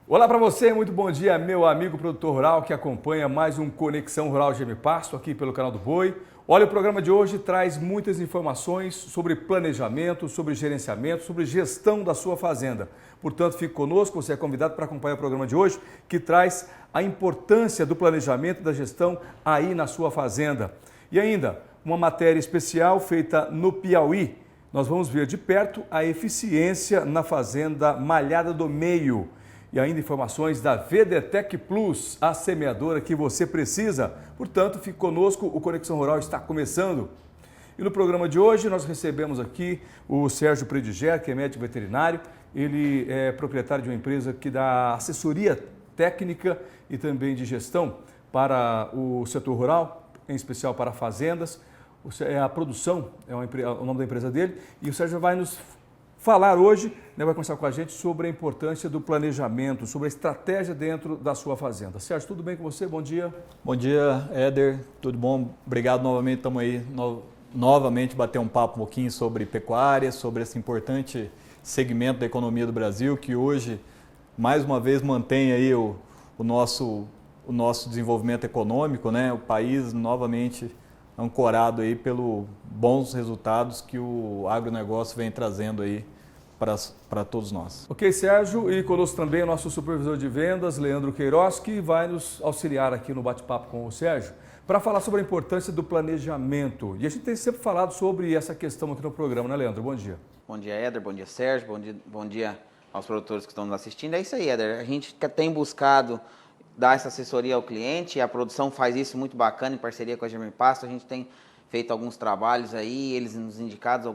Olá para você, muito bom dia, meu amigo produtor rural que acompanha mais um Conexão Rural GM Pasto aqui pelo canal do Boi. Olha, o programa de hoje traz muitas informações sobre planejamento, sobre gerenciamento, sobre gestão da sua fazenda. Portanto, fique conosco, você é convidado para acompanhar o programa de hoje, que traz a importância do planejamento e da gestão aí na sua fazenda. E ainda, uma matéria especial feita no Piauí. Nós vamos ver de perto a eficiência na fazenda Malhada do Meio. E ainda informações da VDTEC Plus, a semeadora que você precisa. Portanto, fique conosco, o Conexão Rural está começando. E no programa de hoje nós recebemos aqui o Sérgio Prediger, que é médico veterinário. Ele é proprietário de uma empresa que dá assessoria técnica e também de gestão para o setor rural, em especial para fazendas. A produção é o nome da empresa dele. E o Sérgio vai nos falar hoje, vai conversar com a gente sobre a importância do planejamento, sobre a estratégia dentro da sua fazenda. Sérgio, tudo bem com você? Bom dia. Bom dia, Éder. Tudo bom? Obrigado novamente. Estamos aí novamente bater um papo um pouquinho sobre pecuária, sobre esse importante segmento da economia do Brasil, que hoje, mais uma vez, mantém aí o nosso desenvolvimento econômico, né? O país novamente ancorado aí pelos bons resultados que o agronegócio vem trazendo aí para todos nós. Ok, Sérgio, e conosco também o nosso supervisor de vendas, Leandro Queiroz, que vai nos auxiliar aqui no bate-papo com o Sérgio, para falar sobre a importância do planejamento. E a gente tem sempre falado sobre essa questão aqui no programa, né, Leandro? Bom dia. Bom dia, Éder. Bom dia, Sérgio. Bom dia aos produtores que estão nos assistindo. É isso aí, Éder. A gente tem buscado dar essa assessoria ao cliente, a produção faz isso muito bacana em parceria com a GM Pasto. A gente tem feito alguns trabalhos aí, eles nos indicados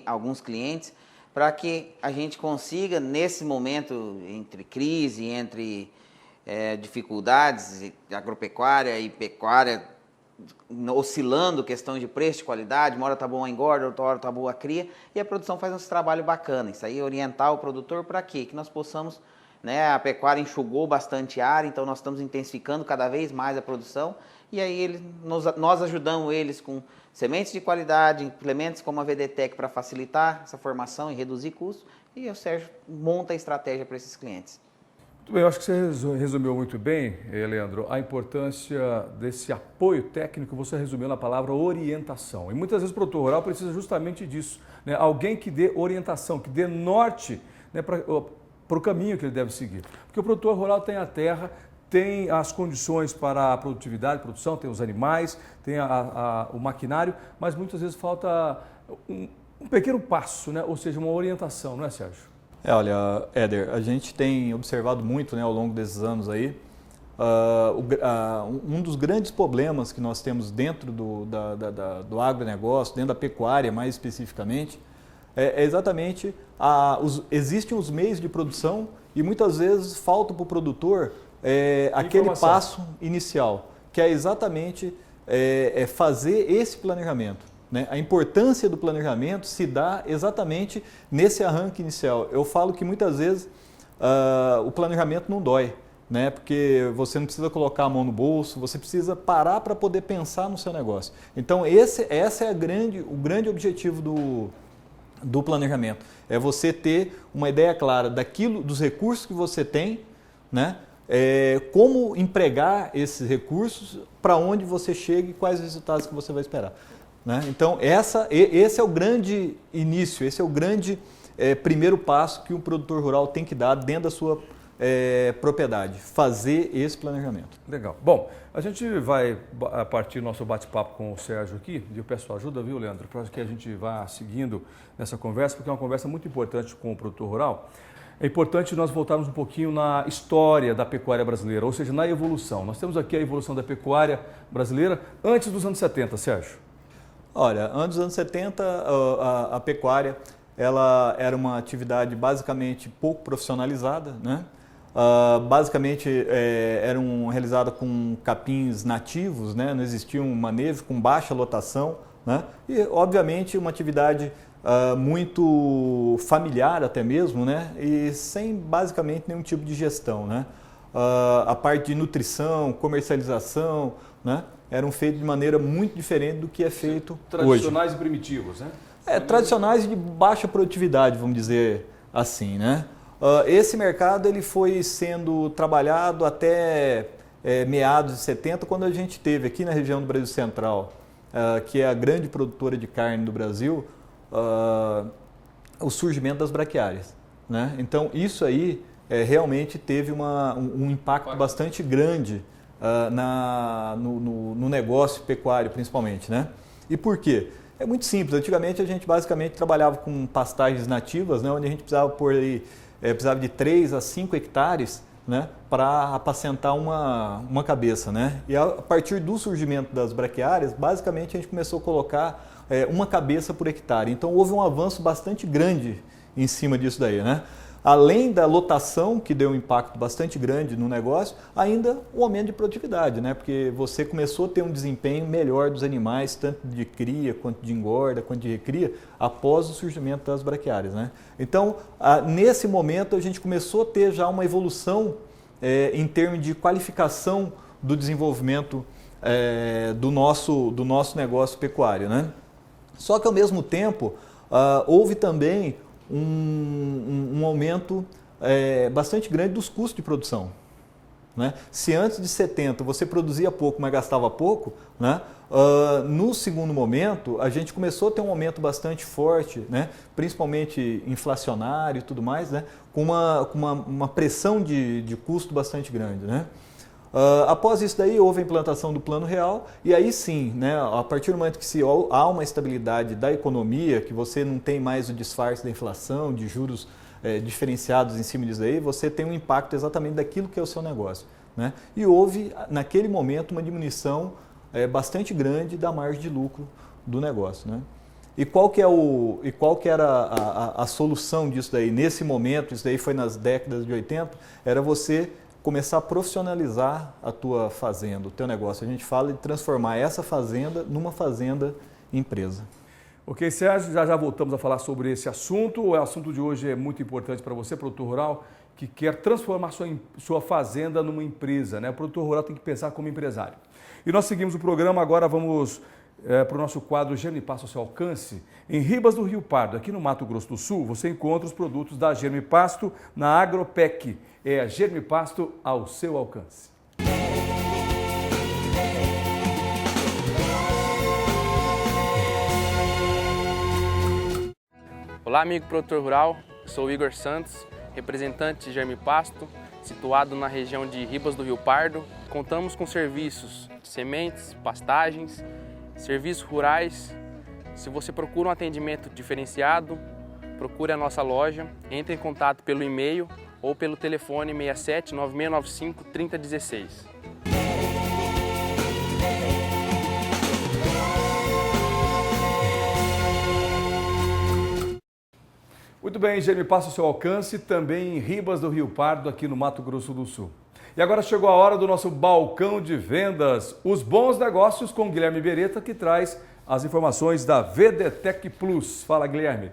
alguns clientes, para que a gente consiga, nesse momento entre crise, entre dificuldades, agropecuária e pecuária, oscilando questão de preço, de qualidade, uma hora tá boa a engorda, outra hora tá boa a cria, e a produção faz esse trabalho bacana. Isso aí, orientar o produtor para quê? Que nós possamos, a pecuária enxugou bastante área, então nós estamos intensificando cada vez mais a produção, e aí nós ajudamos eles com sementes de qualidade, implementos como a VDTEC para facilitar essa formação e reduzir custos, e o Sérgio monta a estratégia para esses clientes. Muito bem, eu acho que você resumiu muito bem, Leandro, a importância desse apoio técnico, você resumiu na palavra orientação. E muitas vezes o produtor rural precisa justamente disso, né? Alguém que dê orientação, que dê norte, né, para o caminho que ele deve seguir. Porque o produtor rural tem a terra, tem as condições para a produtividade, produção, tem os animais, tem o maquinário, mas muitas vezes falta um pequeno passo, né? Ou seja, uma orientação, não é, Sérgio? Olha, Éder, a gente tem observado muito, né, ao longo desses anos aí, um dos grandes problemas que nós temos dentro do agronegócio, dentro da pecuária mais especificamente, é exatamente, existem os meios de produção e muitas vezes falta para o produtor aquele passo inicial, que é exatamente fazer esse planejamento. Né? A importância do planejamento se dá exatamente nesse arranque inicial. Eu falo que muitas vezes o planejamento não dói, né? Porque você não precisa colocar a mão no bolso, você precisa parar para poder pensar no seu negócio. Então esse é o grande objetivo do planejamento, é você ter uma ideia clara dos recursos que você tem, né? Como empregar esses recursos, para onde você chega e quais resultados que você vai esperar. Né? Então esse é o grande início, esse é o grande primeiro passo que um produtor rural tem que dar dentro da sua propriedade, fazer esse planejamento. Legal. Bom, a gente vai partir do nosso bate-papo com o Sérgio aqui, e eu peço ajuda, viu, Leandro, para que a gente vá seguindo nessa conversa, porque é uma conversa muito importante com o produtor rural. É importante nós voltarmos um pouquinho na história da pecuária brasileira, ou seja, na evolução. Nós temos aqui a evolução da pecuária brasileira antes dos anos 70, Sérgio. Olha, antes dos anos 70, a pecuária ela era uma atividade basicamente pouco profissionalizada, né? Basicamente eram realizadas com capins nativos, né? Não existia um manejo com baixa lotação, né? E obviamente uma atividade muito familiar até mesmo, né? E sem basicamente nenhum tipo de gestão, né? A parte de nutrição, comercialização, né? Eram feitos de maneira muito diferente do que é feito tradicionais hoje. E primitivos, né? Tradicionais e de baixa produtividade, vamos dizer assim, né? Esse mercado ele foi sendo trabalhado até meados de 70, quando a gente teve aqui na região do Brasil Central, que é a grande produtora de carne do Brasil, o surgimento das braquiárias, né? Então isso aí realmente teve um impacto bastante grande no negócio pecuário principalmente, né? E por quê? É muito simples. Antigamente a gente basicamente trabalhava com pastagens nativas, né, onde a gente precisava precisava de 3 a 5 hectares, né, para apacentar uma cabeça, né? E a partir do surgimento das braquiárias, basicamente a gente começou a colocar uma cabeça por hectare. Então houve um avanço bastante grande em cima disso daí, né? Além da lotação, que deu um impacto bastante grande no negócio, ainda o aumento de produtividade, né? Porque você começou a ter um desempenho melhor dos animais, tanto de cria, quanto de engorda, quanto de recria, após o surgimento das braquiárias, né? Então, nesse momento, a gente começou a ter já uma evolução em termos de qualificação do desenvolvimento do nosso negócio pecuário, né? Só que, ao mesmo tempo, houve também um aumento bastante grande dos custos de produção, né? Se antes de 70 você produzia pouco, mas gastava pouco, né? No segundo momento a gente começou a ter um aumento bastante forte, né? Principalmente inflacionário e tudo mais, né? Com uma pressão de custo bastante grande, né? Após isso daí houve a implantação do Plano Real e aí sim, né, a partir do momento que há uma estabilidade da economia, que você não tem mais o disfarce da inflação, de juros diferenciados em cima disso daí, você tem um impacto exatamente daquilo que é o seu negócio, né? E houve naquele momento uma diminuição bastante grande da margem de lucro do negócio, né? E qual que era a solução disso daí? Nesse momento, isso daí foi nas décadas de 80, era você começar a profissionalizar a tua fazenda, o teu negócio. A gente fala de transformar essa fazenda numa fazenda empresa. Ok, Sérgio, já voltamos a falar sobre esse assunto. O assunto de hoje é muito importante para você, produtor rural, que quer transformar sua fazenda numa empresa, né? O produtor rural tem que pensar como empresário. E nós seguimos o programa, agora vamos para o nosso quadro Germe Pasto ao seu alcance. Em Ribas do Rio Pardo, aqui no Mato Grosso do Sul, você encontra os produtos da Germe Pasto na Agropec. É a Germe Pasto ao seu alcance. Olá, amigo produtor rural, sou o Igor Santos, representante de Germe Pasto, situado na região de Ribas do Rio Pardo. Contamos com serviços de sementes, pastagens, serviços rurais. Se você procura um atendimento diferenciado, procure a nossa loja, entre em contato pelo e-mail ou pelo telefone 67 9695 3016. Muito bem, Germe Pasto ao seu alcance, também em Ribas do Rio Pardo, aqui no Mato Grosso do Sul. E agora chegou a hora do nosso balcão de vendas, os bons negócios com Guilherme Beretta, que traz as informações da VDTech Plus. Fala, Guilherme.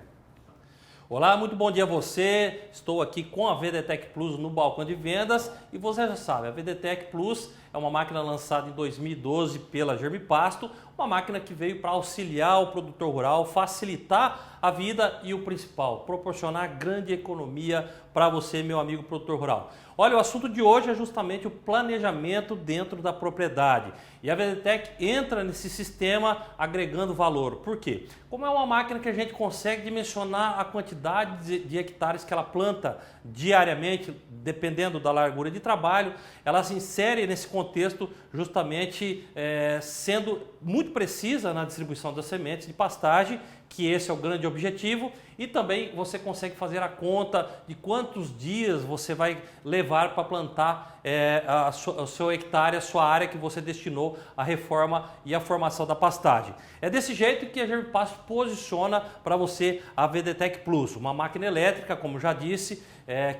Olá, muito bom dia a você. Estou aqui com a VDTech Plus no balcão de vendas e você já sabe, a VDTech Plus é uma máquina lançada em 2012 pela Germe Pasto, uma máquina que veio para auxiliar o produtor rural, facilitar a vida e o principal, proporcionar grande economia para você, meu amigo produtor rural. Olha, o assunto de hoje é justamente o planejamento dentro da propriedade. E a VDTech entra nesse sistema agregando valor. Por quê? Como é uma máquina que a gente consegue dimensionar a quantidade de hectares que ela planta diariamente, dependendo da largura de trabalho, ela se insere nesse contexto justamente sendo muito precisa na distribuição das sementes de pastagem, que esse é o grande objetivo, e também você consegue fazer a conta de quantos dias você vai levar para plantar o seu hectare, a sua área que você destinou à reforma e à formação da pastagem. É desse jeito que a Germe Pasto posiciona para você a VDTech Plus, uma máquina elétrica, como já disse,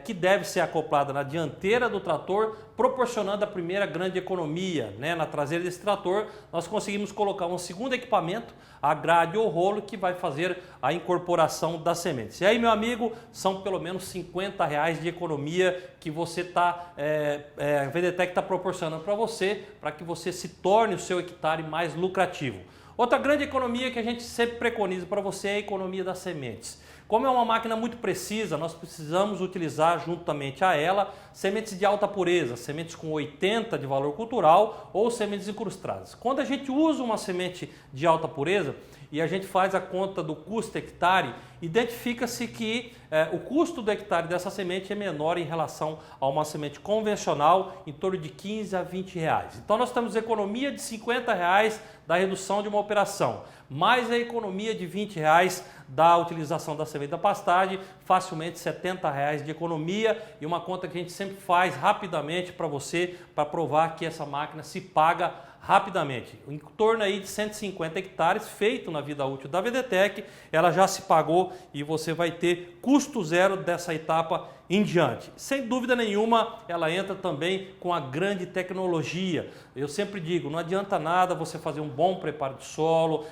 que deve ser acoplada na dianteira do trator, proporcionando a primeira grande economia, né? Na traseira desse trator, nós conseguimos colocar um segundo equipamento, a grade ou rolo, que vai fazer a incorporação das sementes. E aí, meu amigo, são pelo menos R$50 de economia que você a VDTech está proporcionando para você, para que você se torne o seu hectare mais lucrativo. Outra grande economia que a gente sempre preconiza para você é a economia das sementes. Como é uma máquina muito precisa, nós precisamos utilizar juntamente a ela sementes de alta pureza, sementes com 80 de valor cultural ou sementes incrustadas. Quando a gente usa uma semente de alta pureza e a gente faz a conta do custo hectare, identifica-se que o custo do hectare dessa semente é menor em relação a uma semente convencional, em torno de 15 a 20 reais. Então nós temos economia de 50 reais da redução de uma operação, mais a economia de 20 reais da utilização da semente da pastagem, facilmente 70 reais de economia, e uma conta que a gente sempre faz rapidamente para você, para provar que essa máquina se paga rapidamente. Em torno aí de 150 hectares feito na vida útil da VDTEC, ela já se pagou e você vai ter custo zero dessa etapa em diante. Sem dúvida nenhuma, ela entra também com a grande tecnologia. Eu sempre digo, não adianta nada você fazer um bom preparo de solo,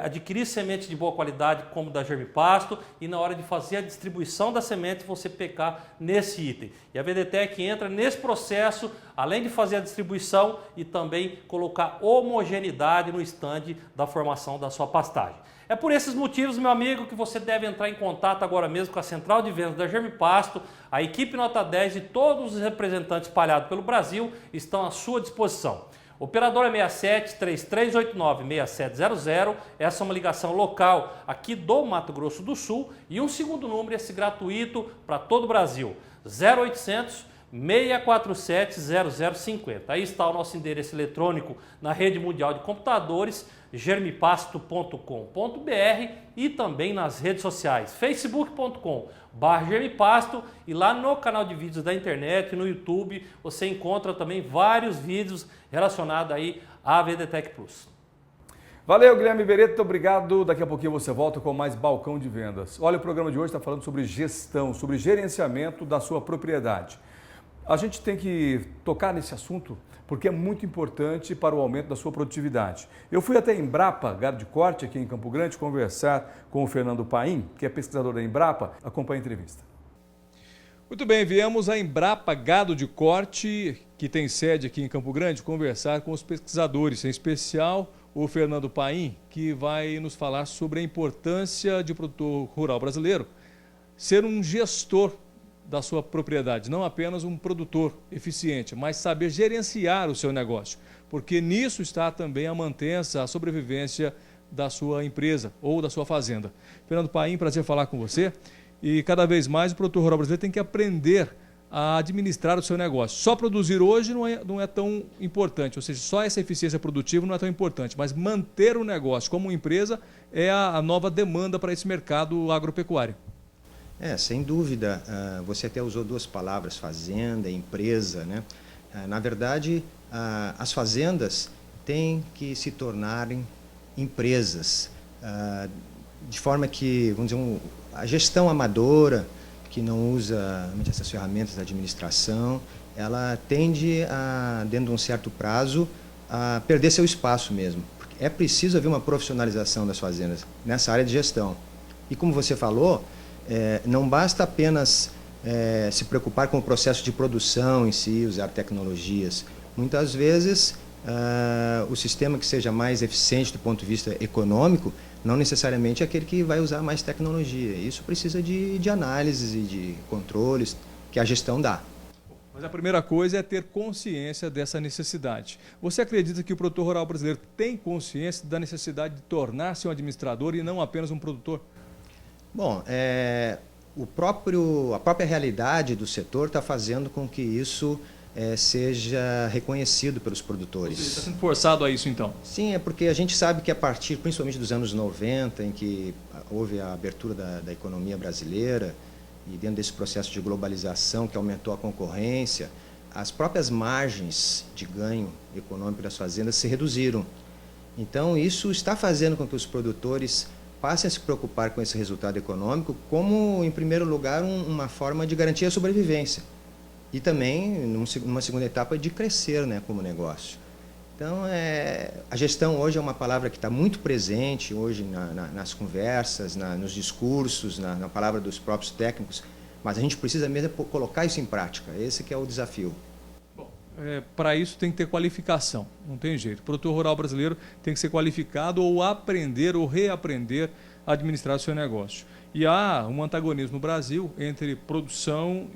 adquirir sementes de boa qualidade como da Germipasto e na hora de fazer a distribuição da semente você pecar nesse item. E a VDTEC entra nesse processo, além de fazer a distribuição e também colocar homogeneidade no estande da formação da sua pastagem. É por esses motivos, meu amigo, que você deve entrar em contato agora mesmo com a Central de Vendas da Germipasto. A equipe Nota 10 e todos os representantes espalhados pelo Brasil estão à sua disposição. Operadora 67 3389 6700, essa é uma ligação local aqui do Mato Grosso do Sul, e um segundo número, esse gratuito para todo o Brasil, 0800 647 0050. Aí está o nosso endereço eletrônico na rede mundial de computadores, germipasto.com.br, e também nas redes sociais, facebook.com/germipasto, e lá no canal de vídeos da internet, no YouTube, você encontra também vários vídeos relacionados aí à VDTEC Plus. Valeu, Guilherme Beretta, obrigado. Daqui a pouquinho você volta com mais Balcão de Vendas. Olha, o programa de hoje está falando sobre gestão, sobre gerenciamento da sua propriedade. A gente tem que tocar nesse assunto porque é muito importante para o aumento da sua produtividade. Eu fui até a Embrapa, gado de corte, aqui em Campo Grande, conversar com o Fernando Paim, que é pesquisador da Embrapa. Acompanhe a entrevista. Muito bem, viemos a Embrapa Gado de Corte, que tem sede aqui em Campo Grande, conversar com os pesquisadores, em especial o Fernando Paim, que vai nos falar sobre a importância de o produtor rural brasileiro ser um gestor da sua propriedade, não apenas um produtor eficiente, mas saber gerenciar o seu negócio, porque nisso está também a mantença, a sobrevivência da sua empresa ou da sua fazenda. Fernando Paim, prazer falar com você. E cada vez mais o produtor rural brasileiro tem que aprender a administrar o seu negócio. Só produzir hoje não é tão importante, ou seja, só essa eficiência produtiva não é tão importante, mas manter o negócio como empresa é a nova demanda para esse mercado agropecuário. Sem dúvida. Você até usou duas palavras, fazenda, empresa, né? Na verdade, as fazendas têm que se tornarem empresas, de forma que, vamos dizer, a gestão amadora, que não usa essas ferramentas da administração, ela tende, dentro de um certo prazo, a perder seu espaço mesmo. Porque é preciso haver uma profissionalização das fazendas nessa área de gestão. E como você falou, não basta apenas se preocupar com o processo de produção em si, usar tecnologias. Muitas vezes, o sistema que seja mais eficiente do ponto de vista econômico, não necessariamente é aquele que vai usar mais tecnologia. Isso precisa de análises e de controles que a gestão dá. Mas a primeira coisa é ter consciência dessa necessidade. Você acredita que o produtor rural brasileiro tem consciência da necessidade de tornar-se um administrador e não apenas um produtor? Bom, a própria realidade do setor está fazendo com que isso seja reconhecido pelos produtores. Está sendo forçado a isso, então? Sim, é porque a gente sabe que a partir, principalmente dos anos 90, em que houve a abertura da economia brasileira, e dentro desse processo de globalização que aumentou a concorrência, as próprias margens de ganho econômico das fazendas se reduziram. Então, isso está fazendo com que os produtores passem a se preocupar com esse resultado econômico como, em primeiro lugar, uma forma de garantir a sobrevivência. E também, numa segunda etapa, de crescer, né, como negócio. Então, a gestão hoje é uma palavra que está muito presente hoje nas conversas, nos discursos, na palavra dos próprios técnicos, mas a gente precisa mesmo colocar isso em prática. Esse que é o desafio. Para isso tem que ter qualificação, não tem jeito. O produtor rural brasileiro tem que ser qualificado ou aprender ou reaprender administrar o seu negócio. E há um antagonismo no Brasil entre produção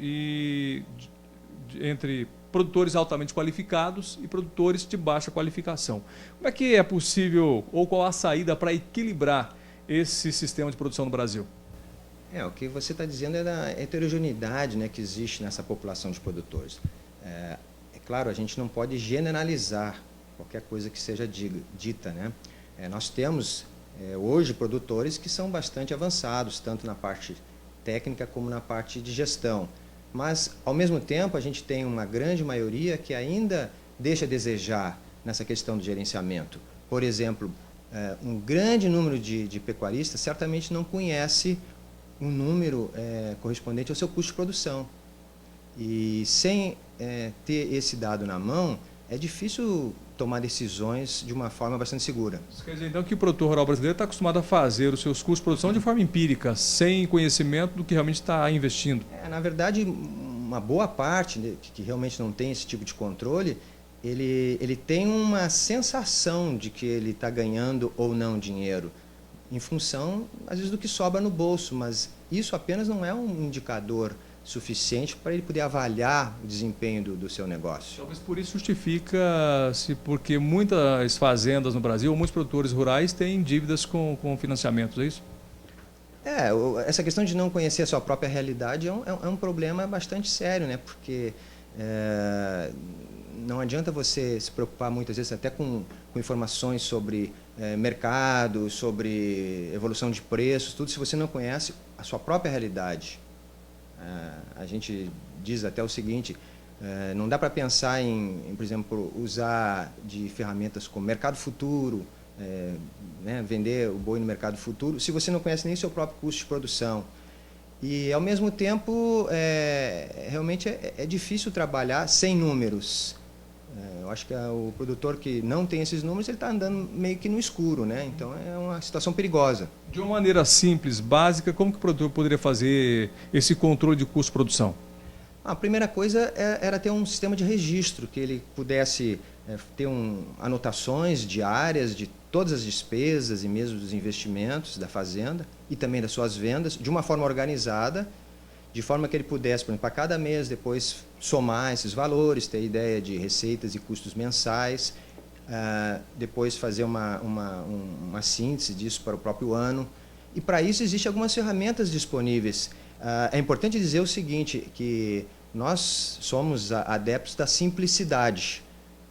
entre produtores altamente qualificados e produtores de baixa qualificação. Como é que é possível, ou qual a saída para equilibrar esse sistema de produção no Brasil? O que você está dizendo é da heterogeneidade, né, que existe nessa população de produtores. É claro, a gente não pode generalizar qualquer coisa que seja dita, né? Nós temos hoje produtores que são bastante avançados, tanto na parte técnica como na parte de gestão. Mas, ao mesmo tempo, a gente tem uma grande maioria que ainda deixa a desejar nessa questão do gerenciamento. Por exemplo, um grande número de pecuaristas certamente não conhece um número correspondente ao seu custo de produção. E sem ter esse dado na mão, é difícil tomar decisões de uma forma bastante segura. Isso quer dizer, então, que o produtor rural brasileiro está acostumado a fazer os seus custos de produção de forma empírica, sem conhecimento do que realmente está investindo? Na verdade, uma boa parte que realmente não tem esse tipo de controle, ele tem uma sensação de que ele está ganhando ou não dinheiro, em função, às vezes, do que sobra no bolso, mas isso apenas não é um indicador suficiente para ele poder avaliar o desempenho do seu negócio. Talvez por isso justifica-se, porque muitas fazendas no Brasil, ou muitos produtores rurais têm dívidas com financiamentos, é isso? Essa questão de não conhecer a sua própria realidade é um problema bastante sério, né? Porque não adianta você se preocupar muitas vezes até com informações sobre mercado, sobre evolução de preços, tudo, se você não conhece a sua própria realidade. A gente diz até o seguinte, não dá para pensar em, por exemplo, usar de ferramentas como mercado futuro, vender o boi no mercado futuro, se você não conhece nem seu próprio custo de produção. E, ao mesmo tempo, realmente é difícil trabalhar sem números. Eu acho que o produtor que não tem esses números, ele está andando meio que no escuro, né? Então é uma situação perigosa. De uma maneira simples, básica, como que o produtor poderia fazer esse controle de custo de produção? A primeira coisa era ter um sistema de registro, que ele pudesse ter anotações diárias de todas as despesas e mesmo dos investimentos da fazenda e também das suas vendas, de uma forma organizada, de forma que ele pudesse, por exemplo, a cada mês depois somar esses valores, ter ideia de receitas e custos mensais, depois fazer uma síntese disso para o próprio ano. E para isso existem algumas ferramentas disponíveis. É importante dizer o seguinte, que nós somos adeptos da simplicidade.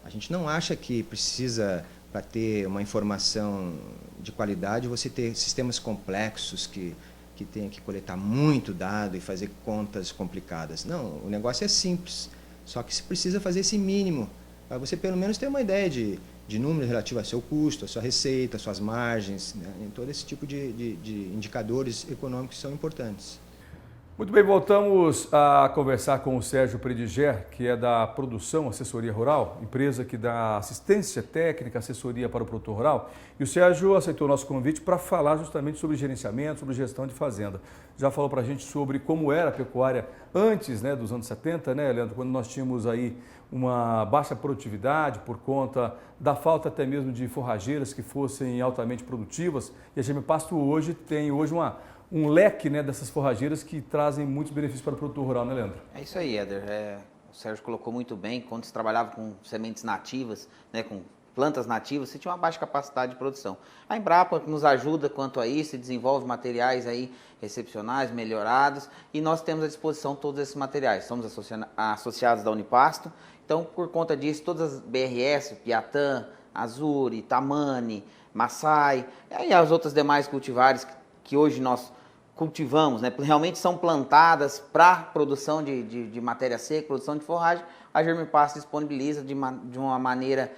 A gente não acha que precisa, para ter uma informação de qualidade, você ter sistemas complexos que tenha que coletar muito dado e fazer contas complicadas. Não, o negócio é simples, só que se precisa fazer esse mínimo, para você pelo menos ter uma ideia de números relativos ao seu custo, à sua receita, às suas margens, né? Em todo esse tipo de indicadores econômicos que são importantes. Muito bem, voltamos a conversar com o Sérgio Prediger, que é da Produção Assessoria Rural, empresa que dá assistência técnica, assessoria para o produtor rural. E o Sérgio aceitou o nosso convite para falar justamente sobre gerenciamento, sobre gestão de fazenda. Já falou para a gente sobre como era a pecuária antes, né, dos anos 70, né, Leandro, quando nós tínhamos aí uma baixa produtividade por conta da falta até mesmo de forrageiras que fossem altamente produtivas. E a Gemipasto hoje tem um leque, né, dessas forrageiras que trazem muitos benefícios para o produtor rural, né, Leandro? É isso aí, Éder. O Sérgio colocou muito bem, quando se trabalhava com sementes nativas, né, com plantas nativas, você tinha uma baixa capacidade de produção. A Embrapa nos ajuda quanto a isso, desenvolve materiais aí excepcionais, melhorados, e nós temos à disposição todos esses materiais. Somos associados da Unipasto, então, por conta disso, todas as BRS, Piatã, Azuri, Tamani, Massai, e as outras demais cultivares que hoje nós cultivamos, né, realmente são plantadas para produção de matéria seca, produção de forragem, a Gemipasto disponibiliza de uma maneira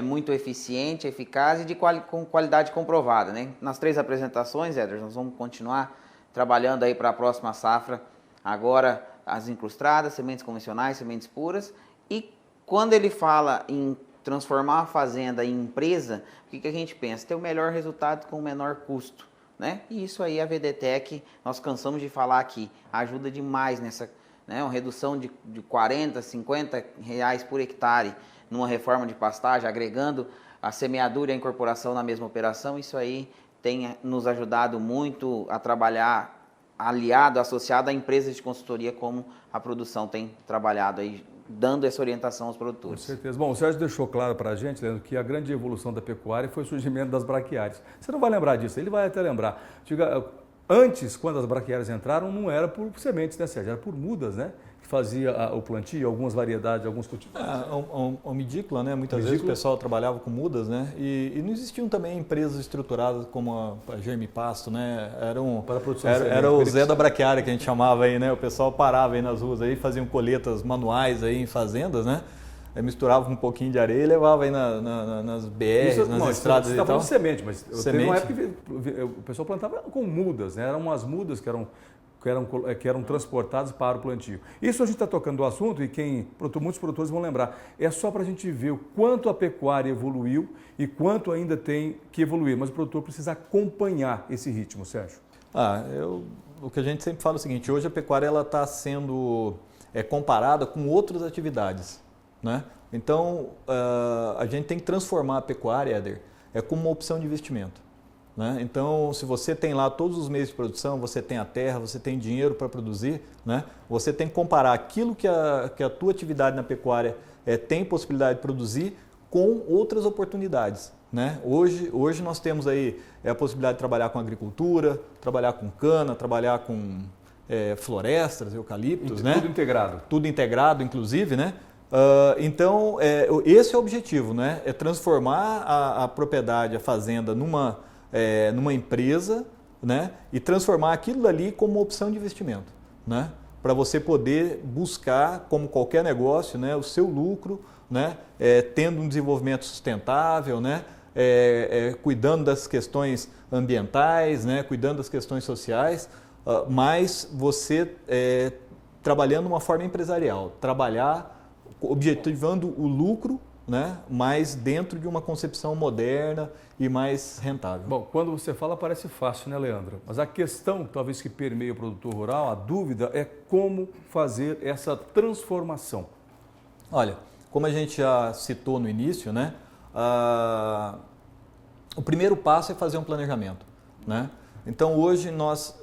muito eficiente, eficaz e com qualidade comprovada, né? Nas 3 apresentações, Éder, nós vamos continuar trabalhando aí para a próxima safra, agora as incrustadas, sementes convencionais, sementes puras, e quando ele fala em transformar a fazenda em empresa, o que a gente pensa? Ter o melhor resultado com o menor custo. Né? E isso aí a VDTEC, nós cansamos de falar aqui, ajuda demais nessa, né, uma redução de 40, 50 reais por hectare numa reforma de pastagem, agregando a semeadura e a incorporação na mesma operação, isso aí tem nos ajudado muito a trabalhar aliado, associado a empresas de consultoria, como a produção tem trabalhado aí, dando essa orientação aos produtores. Com certeza. Bom, o Sérgio deixou claro para a gente, Leandro, que a grande evolução da pecuária foi o surgimento das braquiárias. Você não vai lembrar disso, ele vai até lembrar. Antes, quando as braquiárias entraram, não era por sementes, né, Sérgio? Era por mudas, né? Que fazia o plantio, algumas variedades, alguns cultivos. A midícula, né? Muitas vezes o pessoal trabalhava com mudas, né? E não existiam também empresas estruturadas como a Germipasto, né? Era o Zé da Braquiária que a gente chamava aí, né? O pessoal parava aí nas ruas aí, faziam colheitas manuais aí em fazendas, né? Aí misturava um pouquinho de areia e levava aí nas BRs, nas estradas e tal. Você está falando de semente, mas teve uma época que o pessoal plantava com mudas, né? Eram umas mudas que eram transportadas para o plantio. Isso a gente está tocando do assunto e muitos produtores vão lembrar. É só para a gente ver o quanto a pecuária evoluiu e quanto ainda tem que evoluir. Mas o produtor precisa acompanhar esse ritmo, Sérgio. O que a gente sempre fala é o seguinte, hoje a pecuária está sendo comparada com outras atividades, né? Então, a gente tem que transformar a pecuária, Éder, como uma opção de investimento. Né? Então, se você tem lá todos os meios de produção, você tem a terra, você tem dinheiro para produzir, né? Você tem que comparar aquilo que a tua atividade na pecuária tem possibilidade de produzir com outras oportunidades. Né? Hoje nós temos aí a possibilidade de trabalhar com agricultura, trabalhar com cana, trabalhar com florestas, eucaliptos. Né? Tudo integrado. Tudo integrado, inclusive, né? Então, esse é o objetivo, né? É transformar a propriedade, a fazenda, numa empresa, né? E transformar aquilo ali como uma opção de investimento, né? Para você poder buscar, como qualquer negócio, né? O seu lucro, né? Tendo um desenvolvimento sustentável, né? Cuidando das questões ambientais, né? Cuidando das questões sociais, mas você trabalhando de uma forma empresarial, trabalhar objetivando o lucro, né? Mas dentro de uma concepção moderna e mais rentável. Bom, quando você fala parece fácil, né, Leandro? Mas a questão, talvez que permeia o produtor rural, a dúvida é como fazer essa transformação. Olha, como a gente já citou no início, né? O primeiro passo é fazer um planejamento, né? Então hoje nós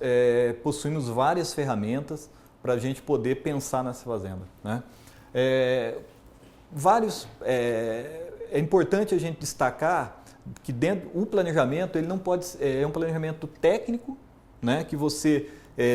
possuímos várias ferramentas para a gente poder pensar nessa fazenda, né? É importante a gente destacar que dentro o planejamento ele não pode um planejamento técnico, né, que você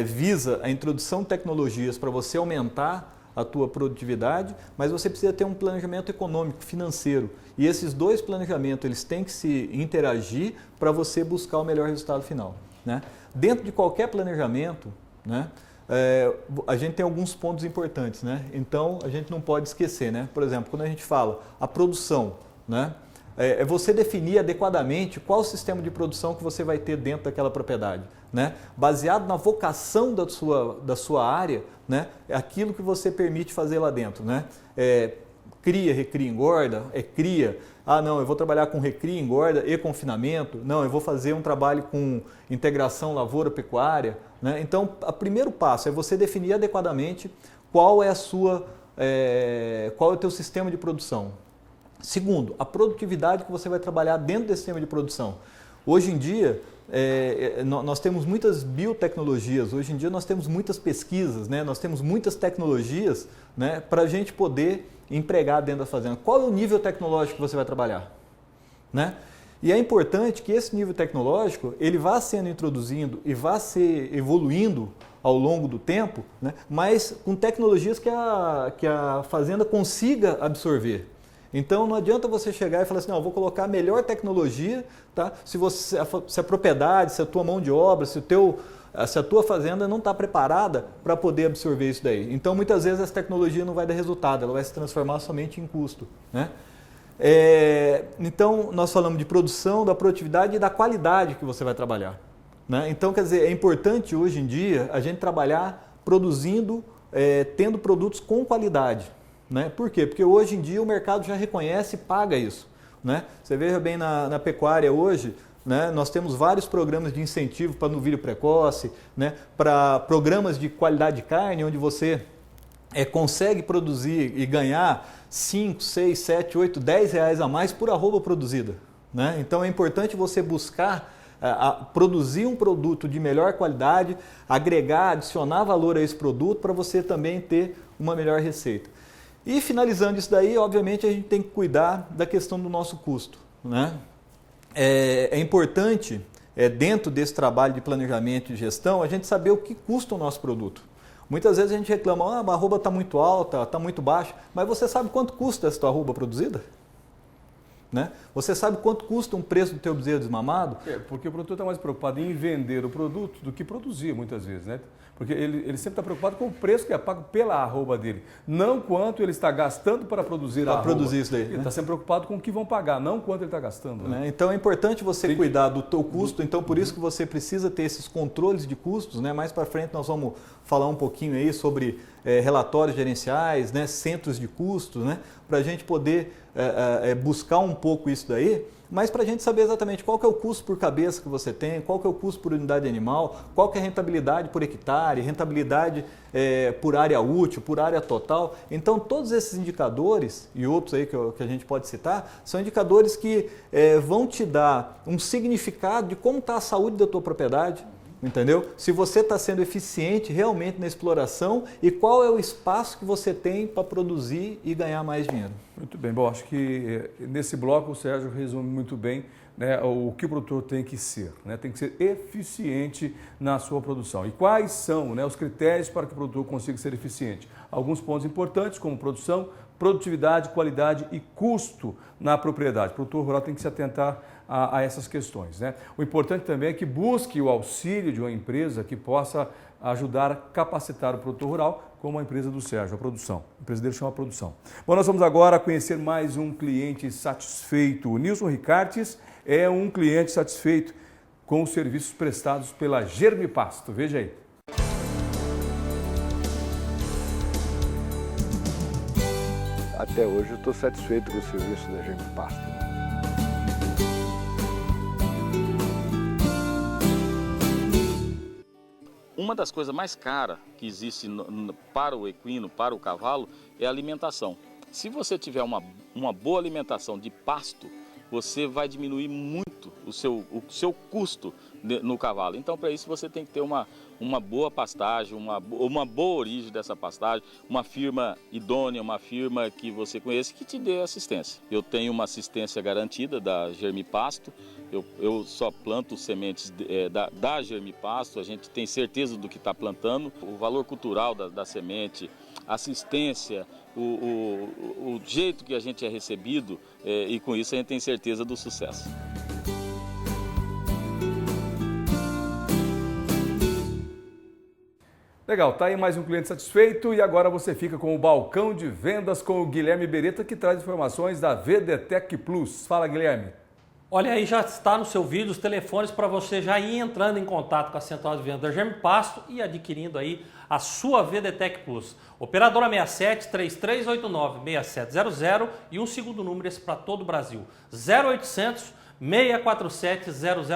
visa a introdução de tecnologias para você aumentar a tua produtividade, mas você precisa ter um planejamento econômico, financeiro, e esses dois planejamentos eles têm que se interagir para você buscar o melhor resultado final, né? Dentro de qualquer planejamento, né, a gente tem alguns pontos importantes, né? Então a gente não pode esquecer, né? Por exemplo, quando a gente fala a produção, né? É você definir adequadamente qual o sistema de produção que você vai ter dentro daquela propriedade, né? Baseado na vocação da sua área, né? É aquilo que você permite fazer lá dentro, né? Cria, recria, engorda, cria. Não, eu vou trabalhar com recria, engorda e confinamento. Não, eu vou fazer um trabalho com integração lavoura-pecuária, né? Então, o primeiro passo é você definir adequadamente qual é o teu sistema de produção. Segundo, a produtividade que você vai trabalhar dentro desse sistema de produção. Hoje em dia, nós temos muitas biotecnologias, hoje em dia nós temos muitas pesquisas, né? Nós temos muitas tecnologias, né? Para a gente poder empregar dentro da fazenda. Qual é o nível tecnológico que você vai trabalhar, né? E é importante que esse nível tecnológico ele vá sendo introduzido e vá se evoluindo ao longo do tempo, né? Mas com tecnologias que a fazenda consiga absorver. Então não adianta você chegar e falar assim, não, eu vou colocar a melhor tecnologia, tá? Se a propriedade, se a tua mão de obra, se a tua fazenda não está preparada para poder absorver isso daí. Então muitas vezes essa tecnologia não vai dar resultado, ela vai se transformar somente em custo, né? Então nós falamos de produção, da produtividade e da qualidade que você vai trabalhar, né? Então quer dizer, é importante hoje em dia a gente trabalhar produzindo, tendo produtos com qualidade. Né? Por quê? Porque hoje em dia o mercado já reconhece e paga isso, né? Você veja bem na pecuária hoje, né? Nós temos vários programas de incentivo para novilho precoce, né? Para programas de qualidade de carne, onde você consegue produzir e ganhar 5, 6, 7, 8, 10 reais a mais por arroba produzida, né? Então é importante você buscar a produzir um produto de melhor qualidade, agregar, adicionar valor a esse produto para você também ter uma melhor receita. E finalizando isso daí, obviamente a gente tem que cuidar da questão do nosso custo, né? É importante, dentro desse trabalho de planejamento e gestão, a gente saber o que custa o nosso produto. Muitas vezes a gente reclama, a arroba está muito alta, está muito baixa, mas você sabe quanto custa essa tua arroba produzida? Né? Você sabe quanto custa um preço do teu bezerro desmamado? Porque o produtor está mais preocupado em vender o produto do que produzir, muitas vezes, né? Porque ele sempre está preocupado com o preço que é pago pela arroba dele, não quanto ele está gastando para produzir a arroba. Produzir isso daí. Ele está sempre preocupado com o que vão pagar, não quanto ele está gastando. Né? Então é importante você cuidar do teu custo, então por isso que você precisa ter esses controles de custos, né? Mais para frente nós vamos falar um pouquinho aí sobre relatórios gerenciais, né? Centros de custos, né? Para a gente poder buscar um pouco isso daí, mas para a gente saber exatamente qual que é o custo por cabeça que você tem, qual que é o custo por unidade animal, qual que é a rentabilidade por hectare, rentabilidade por área útil, por área total. Então todos esses indicadores e outros aí que a gente pode citar, são indicadores que vão te dar um significado de como está a saúde da tua propriedade, entendeu? Se você está sendo eficiente realmente na exploração e qual é o espaço que você tem para produzir e ganhar mais dinheiro. Muito bem, bom, acho que nesse bloco o Sérgio resume muito bem, né, o que o produtor tem que ser, né? Tem que ser eficiente na sua produção. E quais são, né, os critérios para que o produtor consiga ser eficiente? Alguns pontos importantes como produção, produtividade, qualidade e custo na propriedade. O produtor rural tem que se atentar a essas questões, né? O importante também é que busque o auxílio de uma empresa que possa ajudar a capacitar o produtor rural, como a empresa do Sérgio, a produção. A empresa dele chama Produção. Bom, nós vamos agora conhecer mais um cliente satisfeito. O Nilson Ricartes é um cliente satisfeito com os serviços prestados pela Germipasto. Veja aí. Até hoje eu estou satisfeito com o serviço da Germipasto. Uma das coisas mais caras que existe para o equino, para o cavalo, é a alimentação. Se você tiver uma boa alimentação de pasto, você vai diminuir muito o seu custo no cavalo. Então, para isso, você tem que ter uma boa pastagem, uma boa origem dessa pastagem, uma firma idônea, uma firma que você conheça que te dê assistência. Eu tenho uma assistência garantida da Germipasto. Eu só planto sementes da Germipasto, a gente tem certeza do que está plantando. O valor cultural da semente, assistência, o jeito que a gente é recebido, e com isso a gente tem certeza do sucesso. Legal, tá aí mais um cliente satisfeito e agora você fica com o balcão de vendas com o Guilherme Beretta, que traz informações da VDTech Plus. Fala, Guilherme. Olha aí, já está no seu vídeo os telefones para você já ir entrando em contato com a central de vendas da Germipasto e adquirindo aí a sua VDTech Plus. Operadora 67 3389 6700 e um segundo número esse para todo o Brasil, 0800 647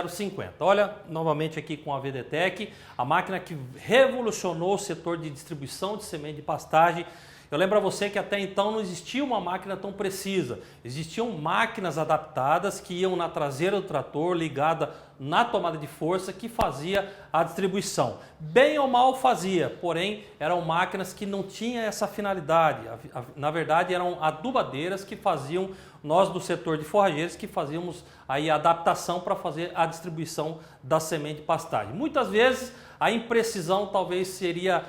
0050. Olha, novamente aqui com a VDTech, a máquina que revolucionou o setor de distribuição de semente de pastagem. Eu lembro a você que até então não existia uma máquina tão precisa. Existiam máquinas adaptadas que iam na traseira do trator, ligada na tomada de força, que fazia a distribuição. Bem ou mal fazia, porém eram máquinas que não tinham essa finalidade. Na verdade eram adubadeiras que faziam, nós do setor de forrageiros, que fazíamos aí a adaptação para fazer a distribuição da semente de pastagem. Muitas vezes a imprecisão talvez seria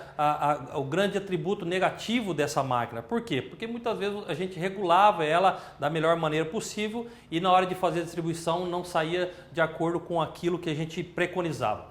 o grande atributo negativo dessa máquina. Por quê? Porque muitas vezes a gente regulava ela da melhor maneira possível e na hora de fazer a distribuição não saía de acordo com aquilo que a gente preconizava.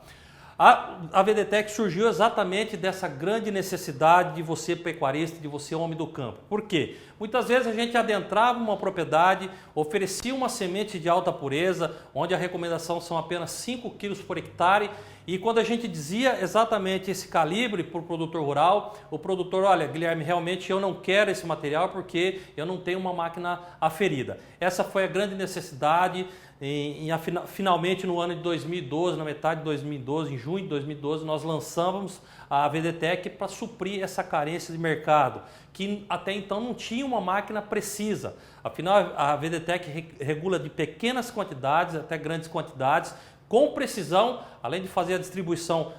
A VDTech surgiu exatamente dessa grande necessidade de você pecuarista, de você homem do campo. Por quê? Muitas vezes a gente adentrava uma propriedade, oferecia uma semente de alta pureza, onde a recomendação são apenas 5 quilos por hectare, e quando a gente dizia exatamente esse calibre para o produtor rural, o produtor, olha, Guilherme, realmente eu não quero esse material porque eu não tenho uma máquina aferida. Essa foi a grande necessidade. Finalmente no ano de 2012, na metade de 2012, em junho de 2012, nós lançamos a VDTech para suprir essa carência de mercado, que até então não tinha uma máquina precisa. Afinal, a VDTech regula de pequenas quantidades até grandes quantidades, com precisão, além de fazer a distribuição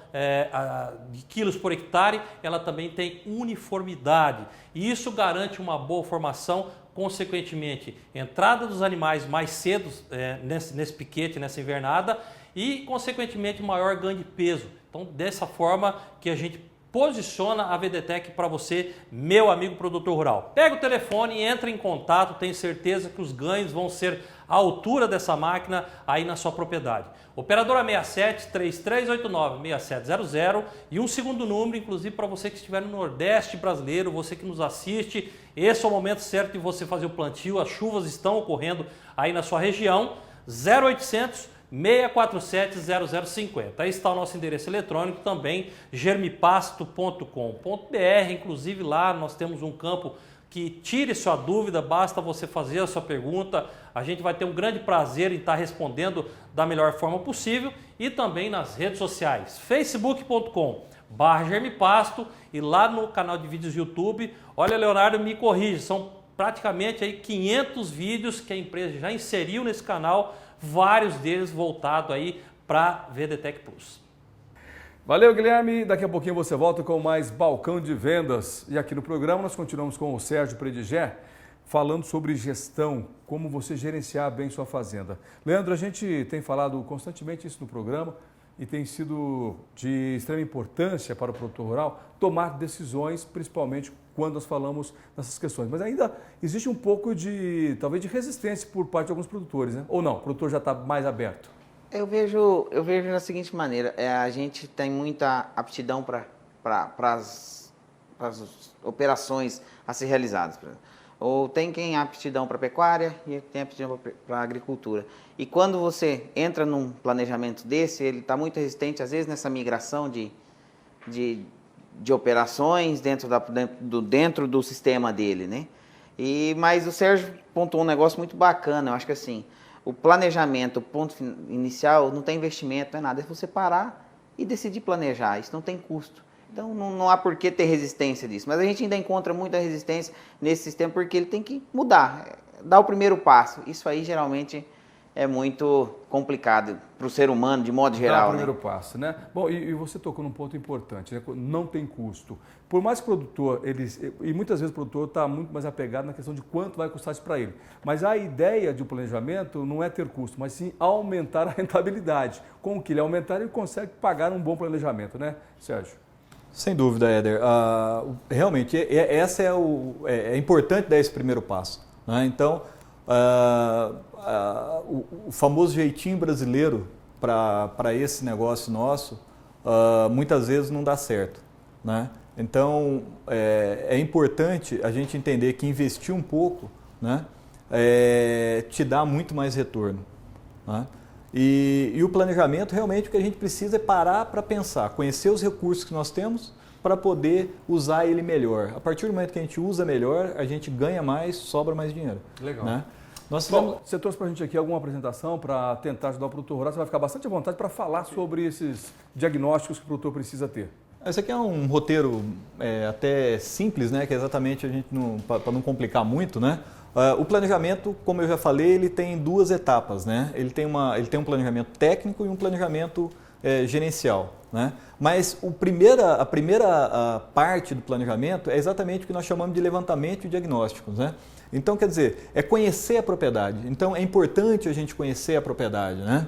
de quilos por hectare, ela também tem uniformidade. E isso garante uma boa formação, consequentemente, entrada dos animais mais cedo nesse piquete, nessa invernada, e, consequentemente, maior ganho de peso. Então, dessa forma que a gente posiciona a VDTech para você, meu amigo produtor rural. Pega o telefone e entra em contato, tenho certeza que os ganhos vão ser à altura dessa máquina aí na sua propriedade. Operadora 67 3389 6700 e um segundo número, inclusive para você que estiver no Nordeste brasileiro, você que nos assiste, esse é o momento certo de você fazer o plantio, as chuvas estão ocorrendo aí na sua região, 0800 647 0050. Aí está o nosso endereço eletrônico também, germipasto.com.br. Inclusive lá nós temos um campo que tire sua dúvida, basta você fazer a sua pergunta. A gente vai ter um grande prazer em estar respondendo da melhor forma possível e também nas redes sociais, facebook.com/germipasto e lá no canal de vídeos YouTube. Olha, Leonardo, me corrige, são praticamente aí 500 vídeos que a empresa já inseriu nesse canal, vários deles voltados aí para VDTech Plus. Valeu, Guilherme. Daqui a pouquinho você volta com mais Balcão de Vendas. E aqui no programa nós continuamos com o Sérgio Prediger, falando sobre gestão, como você gerenciar bem sua fazenda. Leandro, a gente tem falado constantemente isso no programa e tem sido de extrema importância para o produtor rural tomar decisões, principalmente quando nós falamos nessas questões. Mas ainda existe um pouco de, talvez, de resistência por parte de alguns produtores, né? Ou não? O produtor já está mais aberto? Eu vejo da seguinte maneira, a gente tem muita aptidão para as operações a ser realizadas. Ou tem quem tem aptidão para pecuária e tem aptidão para agricultura. E quando você entra num planejamento desse, ele está muito resistente, às vezes, nessa migração de operações dentro do sistema dele, né? Mas o Sérgio pontuou um negócio muito bacana. Eu acho que assim, o planejamento, o ponto inicial, não tem investimento, não é nada. É você parar e decidir planejar. Isso não tem custo. Então não há por que ter resistência disso. Mas a gente ainda encontra muita resistência nesse sistema porque ele tem que mudar, dar o primeiro passo. Isso aí geralmente é muito complicado para o ser humano, de modo geral. Dar o primeiro passo, né? Bom, e você tocou num ponto importante, né? Não tem custo. Por mais que o produtor, e muitas vezes o produtor está muito mais apegado na questão de quanto vai custar isso para ele. Mas a ideia de um planejamento não é ter custo, mas sim aumentar a rentabilidade. Com o que ele aumentar, ele consegue pagar um bom planejamento, né, Sérgio? Sem dúvida, Éder. Realmente, é importante dar esse primeiro passo, né? Então, o famoso jeitinho brasileiro para esse negócio nosso, muitas vezes não dá certo, né? Então, é importante a gente entender que investir um pouco, né, te dá muito mais retorno, né? E o planejamento, realmente, o que a gente precisa é parar para pensar, conhecer os recursos que nós temos para poder usar ele melhor. A partir do momento que a gente usa melhor, a gente ganha mais, sobra mais dinheiro. Legal. Né? Bom, você trouxe para a gente aqui alguma apresentação para tentar ajudar o produtor rural. Você vai ficar bastante à vontade para falar sobre esses diagnósticos que o produtor precisa ter. Esse aqui é um roteiro até simples, né? Que é exatamente, para não complicar muito, né? O planejamento, como eu já falei, ele tem duas etapas, né? Ele tem um planejamento técnico e um planejamento gerencial, né? Mas a primeira parte do planejamento é exatamente o que nós chamamos de levantamento e diagnósticos, né? Então, quer dizer, é conhecer a propriedade. Então, é importante a gente conhecer a propriedade, né?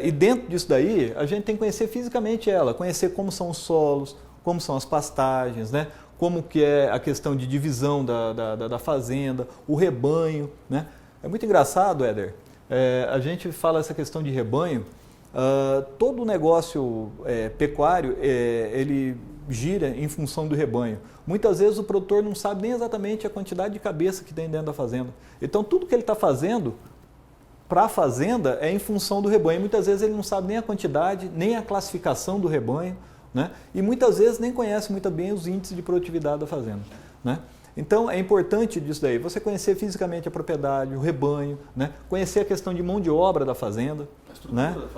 E dentro disso daí, a gente tem que conhecer fisicamente ela, conhecer como são os solos, como são as pastagens, né? Como que é a questão de divisão da fazenda, o rebanho, né? É muito engraçado, Éder, a gente fala essa questão de rebanho, todo o negócio pecuário, ele gira em função do rebanho. Muitas vezes o produtor não sabe nem exatamente a quantidade de cabeça que tem dentro da fazenda. Então, tudo que ele está fazendo para a fazenda é em função do rebanho. Muitas vezes ele não sabe nem a quantidade, nem a classificação do rebanho, né? E muitas vezes nem conhece muito bem os índices de produtividade da fazenda, né? Então é importante disso daí, você conhecer fisicamente a propriedade, o rebanho, né? Conhecer a questão de mão de obra da fazenda,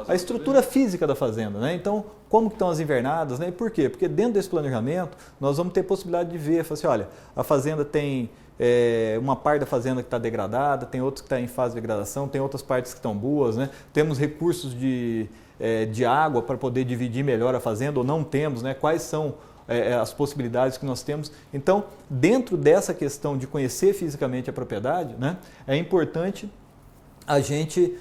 a estrutura física da fazenda, né? Então, como que estão as invernadas, né? E por quê? Porque dentro desse planejamento nós vamos ter possibilidade de ver, falar assim, olha, a fazenda tem uma parte da fazenda que está degradada, tem outras que está em fase de degradação, tem outras partes que estão boas, né? Temos recursos de de água para poder dividir melhor a fazenda ou não temos, né? Quais são as possibilidades que nós temos. Então, dentro dessa questão de conhecer fisicamente a propriedade, né, é importante a gente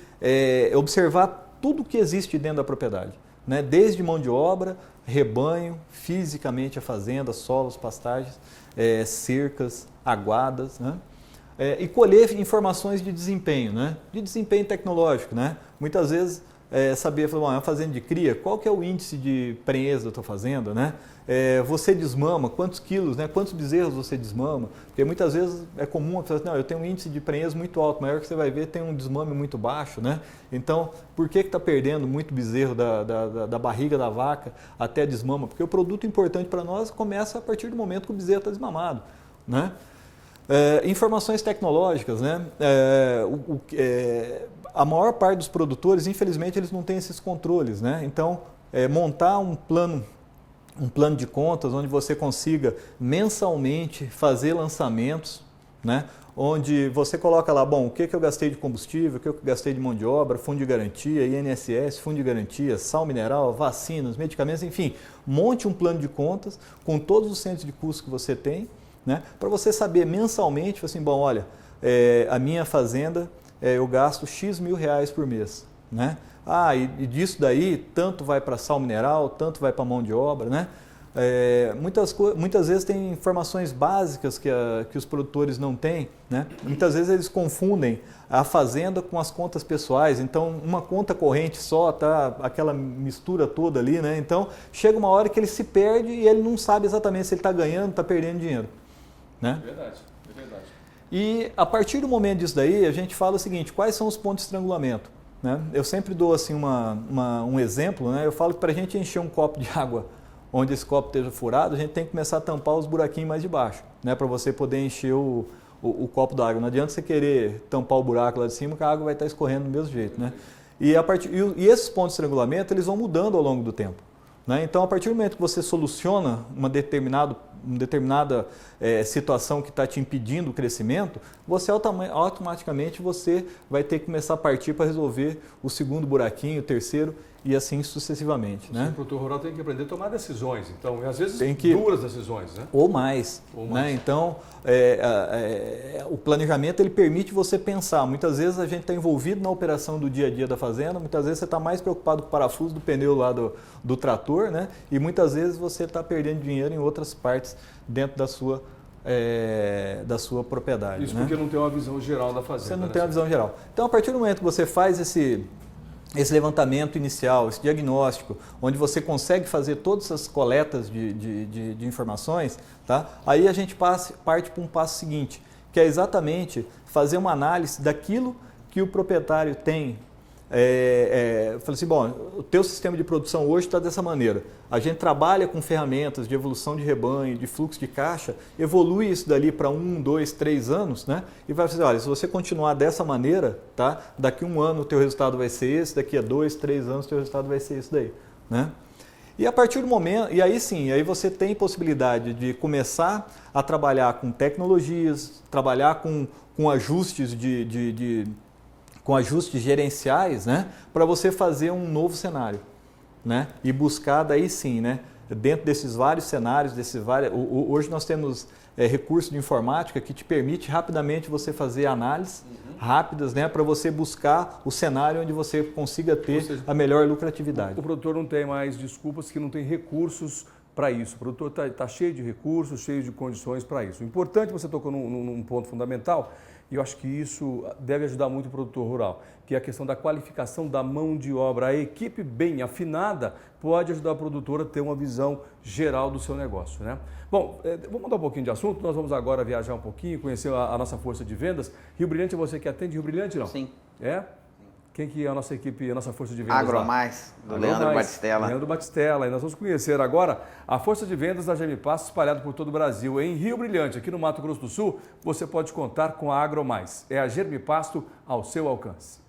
observar tudo que existe dentro da propriedade, né? Desde mão de obra, rebanho, fisicamente a fazenda, solos, pastagens, cercas, aguadas, né? E colher informações de desempenho, né? De desempenho tecnológico, né? Muitas vezes saber, falar, bom, é uma fazenda de cria, qual que é o índice de prenhez da tua fazenda, né? Você desmama, quantos quilos, né? Quantos bezerros você desmama? Porque muitas vezes é comum a pessoa dizer, não, eu tenho um índice de prenhez muito alto, maior que você vai ver tem um desmame muito baixo, né? Então, por que está perdendo muito bezerro da barriga da vaca até desmama? Porque o produto importante para nós começa a partir do momento que o bezerro está desmamado, né? Informações tecnológicas, né? A maior parte dos produtores, infelizmente, eles não têm esses controles, né? Então, montar um plano de contas onde você consiga mensalmente fazer lançamentos, né? Onde você coloca lá, bom, o que eu gastei de combustível, o que eu gastei de mão de obra, fundo de garantia, INSS, fundo de garantia, sal mineral, vacinas, medicamentos, enfim, monte um plano de contas com todos os centros de custo que você tem, né? Para você saber mensalmente, assim, bom, olha, a minha fazenda, eu gasto X mil reais por mês, né? E disso daí, tanto vai para sal mineral, tanto vai para mão de obra, né? Muitas vezes tem informações básicas que os produtores não têm, né? Muitas vezes eles confundem a fazenda com as contas pessoais, então uma conta corrente só, tá aquela mistura toda ali, né? Então chega uma hora que ele se perde e ele não sabe exatamente se ele está ganhando, está perdendo dinheiro, né? É verdade. E a partir do momento disso daí, a gente fala o seguinte, quais são os pontos de estrangulamento, né? Eu sempre dou assim um exemplo, né? Eu falo que para a gente encher um copo de água onde esse copo esteja furado, a gente tem que começar a tampar os buraquinhos mais de baixo, né? Para você poder encher o copo d'água. Não adianta você querer tampar o buraco lá de cima que a água vai estar escorrendo do mesmo jeito, né? E esses pontos de estrangulamento, eles vão mudando ao longo do tempo, né? Então, a partir do momento que você soluciona uma determinada situação que está te impedindo o crescimento, você automaticamente você vai ter que começar a partir para resolver o segundo buraquinho, o terceiro e assim sucessivamente, né? O produtor rural tem que aprender a tomar decisões, então, e às vezes tem duras decisões, né? Ou mais. Né? Então, o planejamento ele permite você pensar. Muitas vezes a gente está envolvido na operação do dia a dia da fazenda, muitas vezes você está mais preocupado com o parafuso do pneu lá do trator, né? E muitas vezes você está perdendo dinheiro em outras partes dentro da sua propriedade. Isso, né? Porque não tem uma visão geral da fazenda. Você não tem uma visão geral. Então, a partir do momento que você faz esse levantamento inicial, esse diagnóstico, onde você consegue fazer todas essas coletas de informações, tá? Aí a gente parte para um passo seguinte, que é exatamente fazer uma análise daquilo que o proprietário tem. Falei assim, bom, o teu sistema de produção hoje está dessa maneira. A gente trabalha com ferramentas de evolução de rebanho, de fluxo de caixa, evolui isso dali para 1, 2, 3 anos, né? E vai dizer, olha, se você continuar dessa maneira, tá? Daqui a 1 ano o teu resultado vai ser esse, daqui a 2, 3 anos o teu resultado vai ser esse daí, né? E a partir do momento, e aí sim, aí você tem possibilidade de começar a trabalhar com tecnologias, trabalhar com ajustes com ajustes gerenciais, né, para você fazer um novo cenário, né, e buscar daí sim, né, dentro desses vários cenários, hoje nós temos recursos de informática que te permite rapidamente você fazer análises rápidas, né, para você buscar o cenário onde você consiga ter a melhor lucratividade. O produtor não tem mais desculpas que não tem recursos para isso. O produtor está cheio de recursos, cheio de condições para isso. O importante, você tocou num ponto fundamental, e eu acho que isso deve ajudar muito o produtor rural, que é a questão da qualificação da mão de obra. A equipe bem afinada pode ajudar o produtor a ter uma visão geral do seu negócio, né? Bom, vamos mudar um pouquinho de assunto, nós vamos agora viajar um pouquinho, conhecer a nossa força de vendas. Rio Brilhante é você que atende Rio Brilhante, não? Sim. É? Quem que é a nossa equipe, a nossa força de vendas? Agromais, do Leandro Batistella. Leandro Batistella. E nós vamos conhecer agora a força de vendas da Germipast espalhada por todo o Brasil. Em Rio Brilhante, aqui no Mato Grosso do Sul, você pode contar com a Agromais. É a Germipasto ao seu alcance.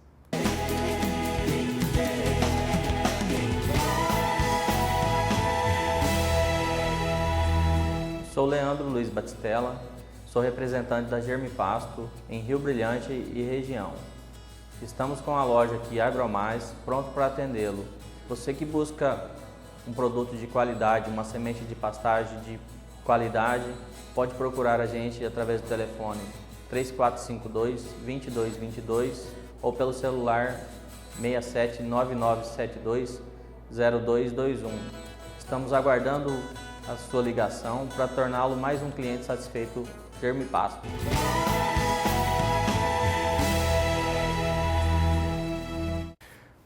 Sou Leandro Luiz Batistella, sou representante da Germipasto em Rio Brilhante e região. Estamos com a loja aqui Agromais, pronto para atendê-lo. Você que busca um produto de qualidade, uma semente de pastagem de qualidade, pode procurar a gente através do telefone 3452-2222 ou pelo celular 679972-0221. Estamos aguardando a sua ligação para torná-lo mais um cliente satisfeito Germipasto.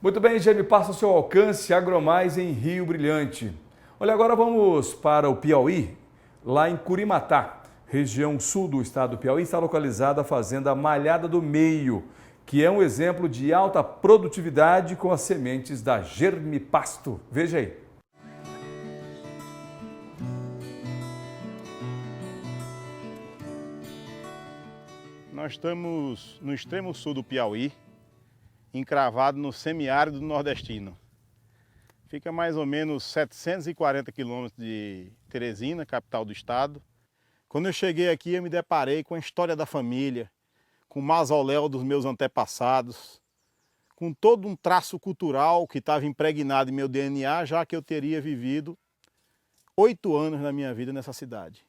Muito bem, Germipasto ao seu alcance, Agromais em Rio Brilhante. Olha, agora vamos para o Piauí, lá em Curimatá, região sul do estado do Piauí, está localizada a fazenda Malhada do Meio, que é um exemplo de alta produtividade com as sementes da Germipasto. Veja aí. Nós estamos no extremo sul do Piauí, encravado no semiárido nordestino. Fica mais ou menos 740 quilômetros de Teresina, capital do estado. Quando eu cheguei aqui, eu me deparei com a história da família, com o mausoléu dos meus antepassados, com todo um traço cultural que estava impregnado em meu DNA, já que eu teria vivido 8 anos da minha vida nessa cidade.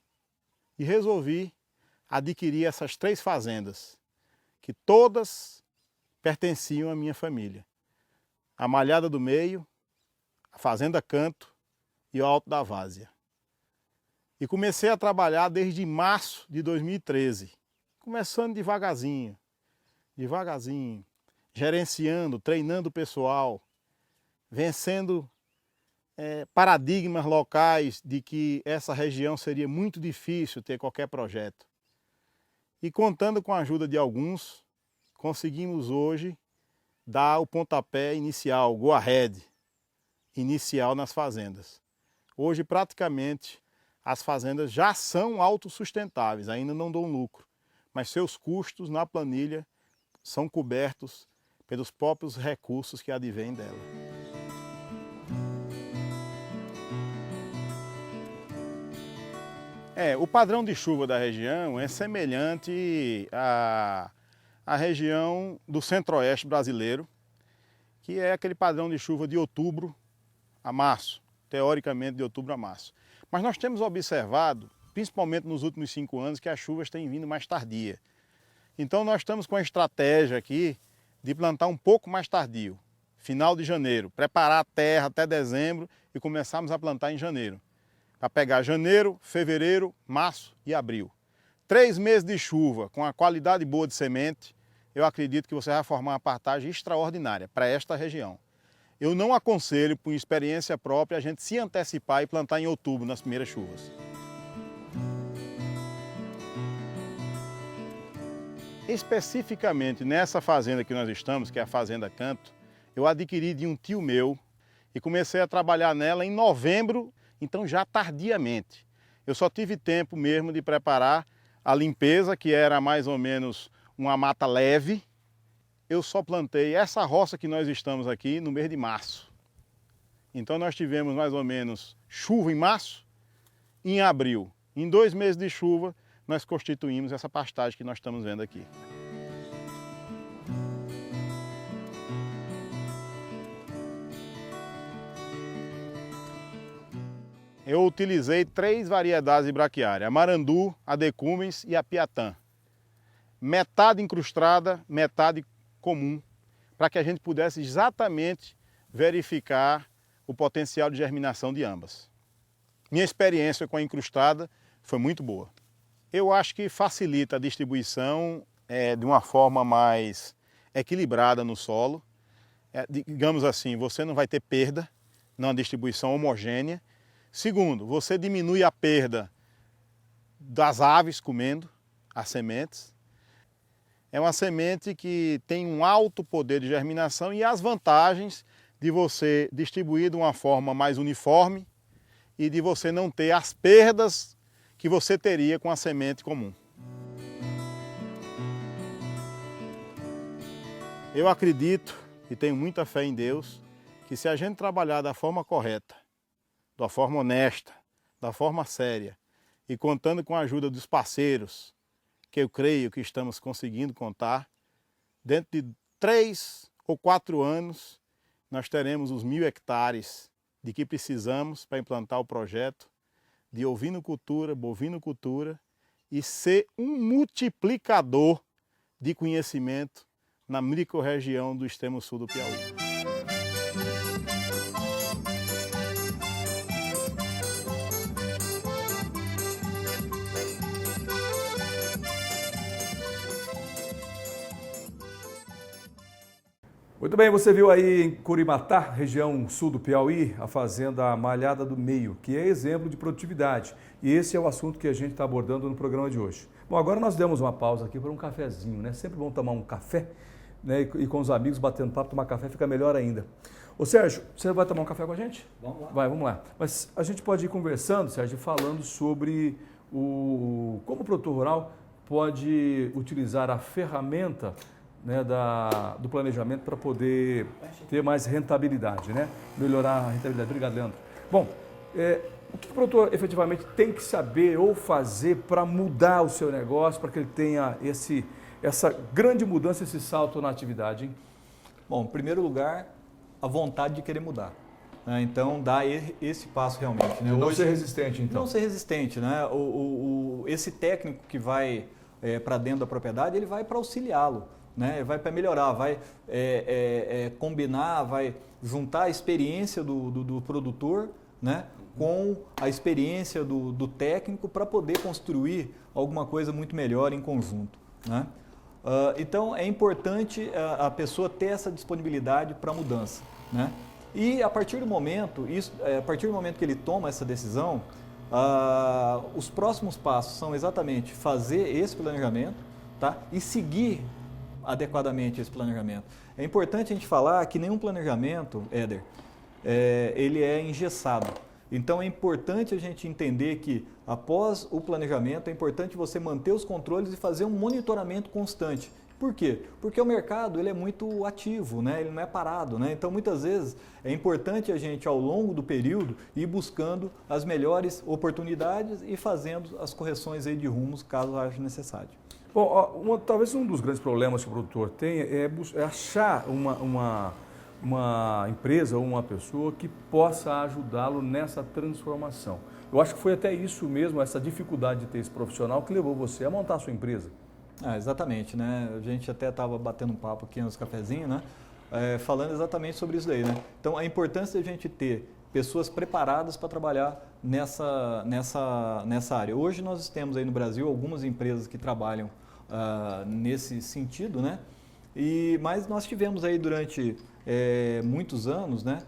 E resolvi adquirir essas 3 fazendas, que todas pertenciam à minha família. A Malhada do Meio, a Fazenda Canto e o Alto da Várzea. E comecei a trabalhar desde março de 2013, começando devagarzinho, gerenciando, treinando o pessoal, vencendo paradigmas locais de que essa região seria muito difícil ter qualquer projeto. E contando com a ajuda de alguns, conseguimos hoje dar o pontapé inicial, o go ahead, inicial nas fazendas. Hoje praticamente as fazendas já são autossustentáveis, ainda não dão lucro, mas seus custos na planilha são cobertos pelos próprios recursos que advêm dela. O padrão de chuva da região é semelhante à região do centro-oeste brasileiro, que é aquele padrão de chuva de outubro a março, teoricamente de outubro a março. Mas nós temos observado, principalmente nos últimos 5 anos, que as chuvas têm vindo mais tardia. Então nós estamos com a estratégia aqui de plantar um pouco mais tardio, final de janeiro, preparar a terra até dezembro e começarmos a plantar em janeiro. Para pegar janeiro, fevereiro, março e abril. 3 meses de chuva com a qualidade boa de semente, eu acredito que você vai formar uma partagem extraordinária para esta região. Eu não aconselho, por experiência própria, a gente se antecipar e plantar em outubro, nas primeiras chuvas. Especificamente nessa fazenda que nós estamos, que é a Fazenda Canto, eu adquiri de um tio meu e comecei a trabalhar nela em novembro, então já tardiamente. Eu só tive tempo mesmo de preparar a limpeza, que era mais ou menos uma mata leve. Eu só plantei essa roça que nós estamos aqui no mês de março. Então nós tivemos mais ou menos chuva em março e em abril. Em 2 meses de chuva, nós constituímos essa pastagem que nós estamos vendo aqui. Eu utilizei 3 variedades de braquiária, a Marandu, a Decumbens e a Piatã. Metade incrustada, metade comum, para que a gente pudesse exatamente verificar o potencial de germinação de ambas. Minha experiência com a incrustada foi muito boa. Eu acho que facilita a distribuição de uma forma mais equilibrada no solo. Digamos assim, você não vai ter perda numa distribuição homogênea. Segundo, você diminui a perda das aves comendo as sementes. É uma semente que tem um alto poder de germinação e as vantagens de você distribuir de uma forma mais uniforme e de você não ter as perdas que você teria com a semente comum. Eu acredito e tenho muita fé em Deus que se a gente trabalhar da forma correta, da forma honesta, da forma séria e contando com a ajuda dos parceiros, que eu creio que estamos conseguindo contar, dentro de 3 ou 4 anos nós teremos os 1.000 hectares de que precisamos para implantar o projeto de ovinocultura, bovinocultura e ser um multiplicador de conhecimento na microrregião do extremo sul do Piauí. Muito bem, você viu aí em Curimatá, região sul do Piauí, a fazenda Malhada do Meio, que é exemplo de produtividade. E esse é o assunto que a gente está abordando no programa de hoje. Bom, agora nós demos uma pausa aqui para um cafezinho, né? Sempre bom tomar um café, né? E com os amigos batendo papo, tomar café fica melhor ainda. Ô Sérgio, você vai tomar um café com a gente? Vamos lá. Vamos lá. Mas a gente pode ir conversando, Sérgio, falando sobre como o produtor rural pode utilizar a ferramenta, né, do planejamento para poder ter mais rentabilidade, né? Melhorar a rentabilidade. Obrigado, Leandro. Bom, o que o produtor efetivamente tem que saber ou fazer para mudar o seu negócio, para que ele tenha essa grande mudança, esse salto na atividade, hein? Bom, em primeiro lugar, a vontade de querer mudar. Né? Então, dar esse passo realmente. Né? Não ser resistente, então. Não ser resistente. Né? Esse técnico que vai para dentro da propriedade, ele vai para auxiliá-lo. Né? Vai para melhorar, vai combinar, vai juntar a experiência do produtor, né? Com a experiência do técnico para poder construir alguma coisa muito melhor em conjunto. Né? Então, é importante a pessoa ter essa disponibilidade para mudança. Né? E a partir do momento que ele toma essa decisão, os próximos passos são exatamente fazer esse planejamento, tá? E seguir adequadamente esse planejamento. É importante a gente falar que nenhum planejamento, Éder, ele é engessado. Então é importante a gente entender que após o planejamento é importante você manter os controles e fazer um monitoramento constante. Por quê? Porque o mercado ele é muito ativo, né? Ele não é parado. Né? Então muitas vezes é importante a gente ao longo do período ir buscando as melhores oportunidades e fazendo as correções aí de rumos caso haja necessário. Bom, talvez um dos grandes problemas que o produtor tem é achar uma empresa ou uma pessoa que possa ajudá-lo nessa transformação. Eu acho que foi até isso mesmo, essa dificuldade de ter esse profissional que levou você a montar a sua empresa. Exatamente, né? A gente até estava batendo um papo aqui nos cafezinhos, né? Falando exatamente sobre isso daí, né? Então, a importância de a gente ter pessoas preparadas para trabalhar nessa área. Hoje nós temos aí no Brasil algumas empresas que trabalham nesse sentido, né? Mas nós tivemos aí durante muitos anos, né?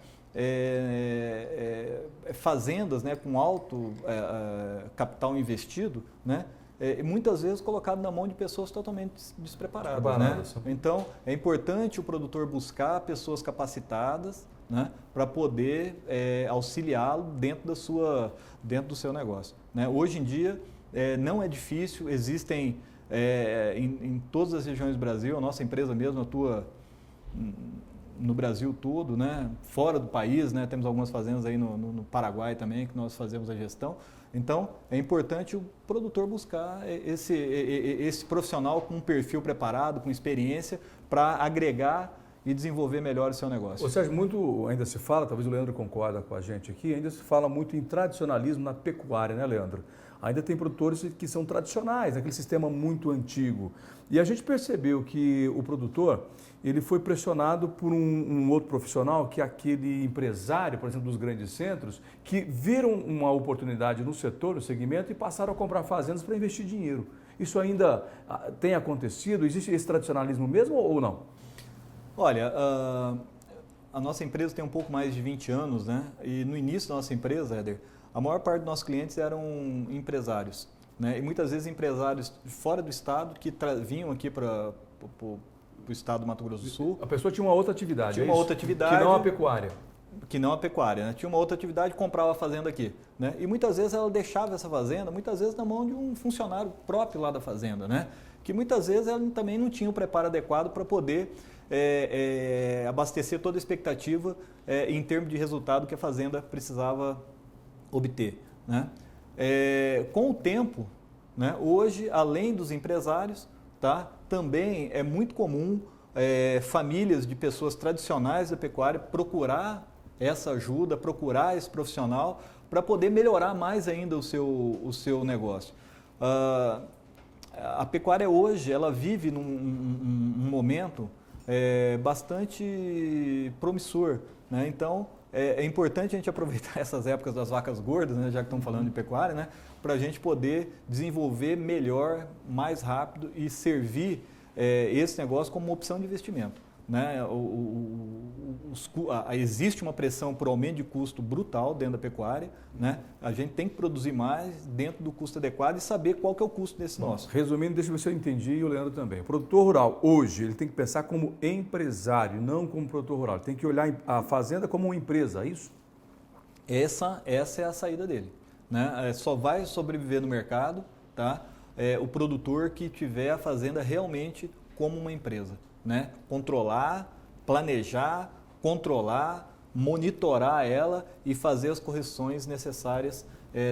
Fazendas, né? Com alto capital investido, né? Muitas vezes colocado na mão de pessoas totalmente despreparadas. Né? Então, é importante o produtor buscar pessoas capacitadas, né, para poder auxiliá-lo dentro do seu negócio. Né? Hoje em dia, não é difícil, existem em todas as regiões do Brasil, a nossa empresa mesmo atua no Brasil todo, né? Fora do país, né? Temos algumas fazendas aí no Paraguai também que nós fazemos a gestão. Então, é importante o produtor buscar esse profissional com um perfil preparado, com experiência, para agregar e desenvolver melhor o seu negócio. Ou seja, muito ainda se fala, talvez o Leandro concorda com a gente aqui, ainda se fala muito em tradicionalismo na pecuária, né, Leandro? Ainda tem produtores que são tradicionais, aquele sistema muito antigo. E a gente percebeu que o produtor, ele foi pressionado por um outro profissional, que é aquele empresário, por exemplo, dos grandes centros, que viram uma oportunidade no setor, no segmento, e passaram a comprar fazendas para investir dinheiro. Isso ainda tem acontecido? Existe esse tradicionalismo mesmo ou não? Olha, a nossa empresa tem um pouco mais de 20 anos, né? E no início da nossa empresa, Éder, a maior parte dos nossos clientes eram empresários, né? E muitas vezes empresários fora do estado que vinham aqui para o estado do Mato Grosso do Sul. A pessoa tinha uma outra atividade. Tinha uma outra atividade. Que não a pecuária. Que não a pecuária, né? Tinha uma outra atividade, comprava a fazenda aqui, né? E muitas vezes ela deixava essa fazenda, muitas vezes na mão de um funcionário próprio lá da fazenda, né? Que muitas vezes ela também não tinha o preparo adequado para poder abastecer toda a expectativa em termos de resultado que a fazenda precisava obter. Né? Com o tempo, né, hoje, além dos empresários, tá, também é muito comum famílias de pessoas tradicionais da pecuária procurar essa ajuda, procurar esse profissional para poder melhorar mais ainda o seu negócio. A pecuária hoje, ela vive num momento bastante promissor, né? Então, é importante a gente aproveitar essas épocas das vacas gordas, né, já que estamos falando de pecuária, né, para a gente poder desenvolver melhor, mais rápido e servir esse negócio como uma opção de investimento. Né? Existe uma pressão por aumento de custo brutal dentro da pecuária, né? A gente tem que produzir mais dentro do custo adequado e saber qual que é o custo desse nosso. Resumindo, deixa eu ver se eu entendi e o Leandro também. O produtor rural, hoje, ele tem que pensar como empresário, não como produtor rural. Ele tem que olhar a fazenda como uma empresa, é isso? Essa é a saída dele. Né? Só vai sobreviver no mercado, tá? O produtor que tiver a fazenda realmente como uma empresa. Né? Controlar, planejar, controlar, monitorar ela e fazer as correções necessárias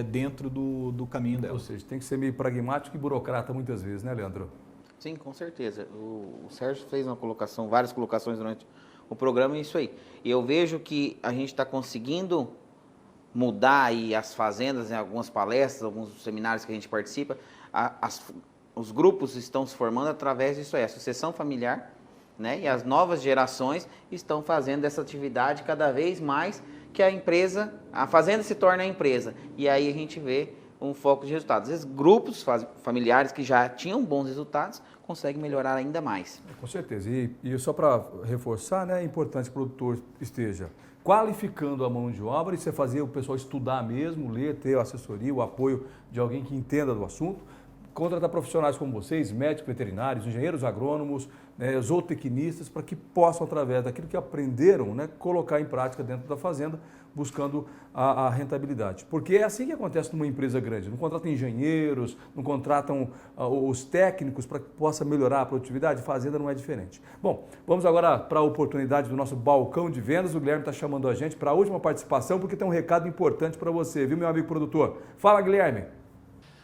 dentro do caminho dela. Ou seja, tem que ser meio pragmático e burocrata muitas vezes, né, Leandro? Sim, com certeza. O Sérgio fez várias colocações durante o programa e isso aí. E eu vejo que a gente está conseguindo mudar aí as fazendas em algumas palestras, alguns seminários que a gente participa. Os grupos estão se formando através disso aí, a sucessão familiar, né? E as novas gerações estão fazendo essa atividade cada vez mais que a fazenda se torna a empresa. E aí a gente vê um foco de resultados. Às vezes, grupos familiares que já tinham bons resultados conseguem melhorar ainda mais. Com certeza. E só para reforçar, né, é importante que o produtor esteja qualificando a mão de obra e você fazer o pessoal estudar mesmo, ler, ter a assessoria, o apoio de alguém que entenda do assunto. Contratar profissionais como vocês, médicos veterinários, engenheiros agrônomos, né, zootecnistas, para que possam, através daquilo que aprenderam, né, colocar em prática dentro da fazenda, buscando a rentabilidade. Porque é assim que acontece numa empresa grande. Não contratam engenheiros, não contratam os técnicos para que possa melhorar a produtividade. Fazenda não é diferente. Bom, vamos agora para a oportunidade do nosso balcão de vendas. O Guilherme está chamando a gente para a última participação, porque tem um recado importante para você, viu, meu amigo produtor? Fala, Guilherme.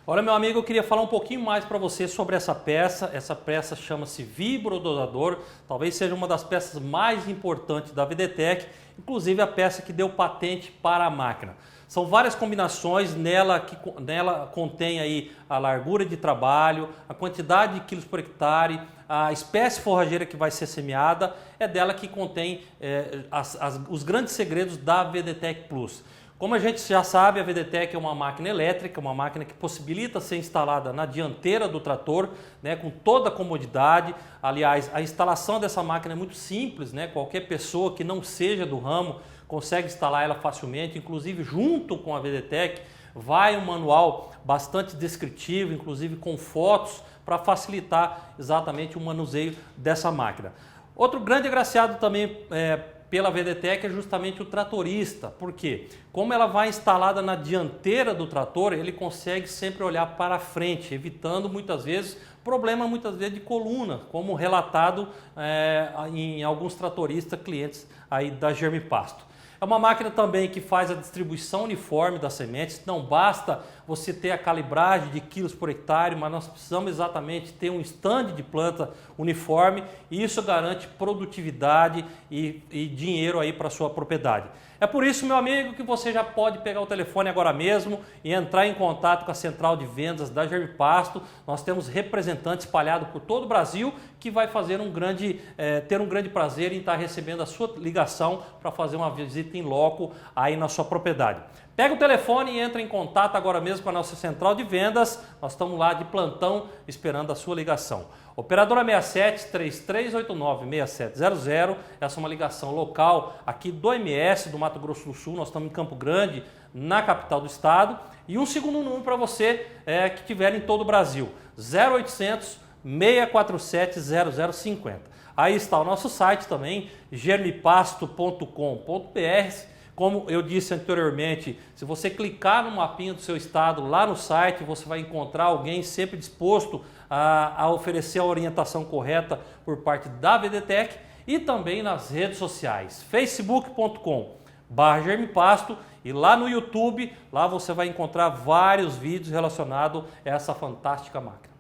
Olha, meu amigo, eu queria falar um pouquinho mais para você sobre essa peça. Essa peça chama-se vibrodosador. Talvez seja uma das peças mais importantes da VDTEC, inclusive a peça que deu patente para a máquina. São várias combinações, nela contém aí a largura de trabalho, a quantidade de quilos por hectare, a espécie forrageira que vai ser semeada, é dela que contém os grandes segredos da VDTEC Plus. Como a gente já sabe, a VDTEC é uma máquina elétrica, uma máquina que possibilita ser instalada na dianteira do trator, né, com toda a comodidade. Aliás, a instalação dessa máquina é muito simples, né? Qualquer pessoa que não seja do ramo consegue instalar ela facilmente, inclusive junto com a VDTEC vai um manual bastante descritivo, inclusive com fotos, para facilitar exatamente o manuseio dessa máquina. Outro grande agraciado também pela VDTEC é justamente o tratorista. Por quê? Como ela vai instalada na dianteira do trator, ele consegue sempre olhar para frente, evitando muitas vezes de coluna, como relatado em alguns tratoristas clientes aí da Germipasto. É uma máquina também que faz a distribuição uniforme das sementes. Não basta você ter a calibragem de quilos por hectare, mas nós precisamos exatamente ter um stand de planta uniforme e isso garante produtividade e dinheiro aí para a sua propriedade. É por isso, meu amigo, que você já pode pegar o telefone agora mesmo e entrar em contato com a central de vendas da Germipasto. Nós temos representantes espalhados por todo o Brasil que vai fazer ter um grande prazer em estar recebendo a sua ligação para fazer uma visita em loco aí na sua propriedade. Pega o telefone e entra em contato agora mesmo com a nossa central de vendas. Nós estamos lá de plantão esperando a sua ligação. Operadora 67 3389 6700, essa é uma ligação local aqui do MS do Mato Grosso do Sul. Nós estamos em Campo Grande, na capital do estado. E um segundo número para você que estiver em todo o Brasil, 0800 647 0050. Aí está o nosso site também, germipasto.com.br. Como eu disse anteriormente, se você clicar no mapinha do seu estado lá no site, você vai encontrar alguém sempre disposto a oferecer a orientação correta por parte da VDTEC e também nas redes sociais, facebook.com/germipasto e lá no YouTube, lá você vai encontrar vários vídeos relacionados a essa fantástica máquina.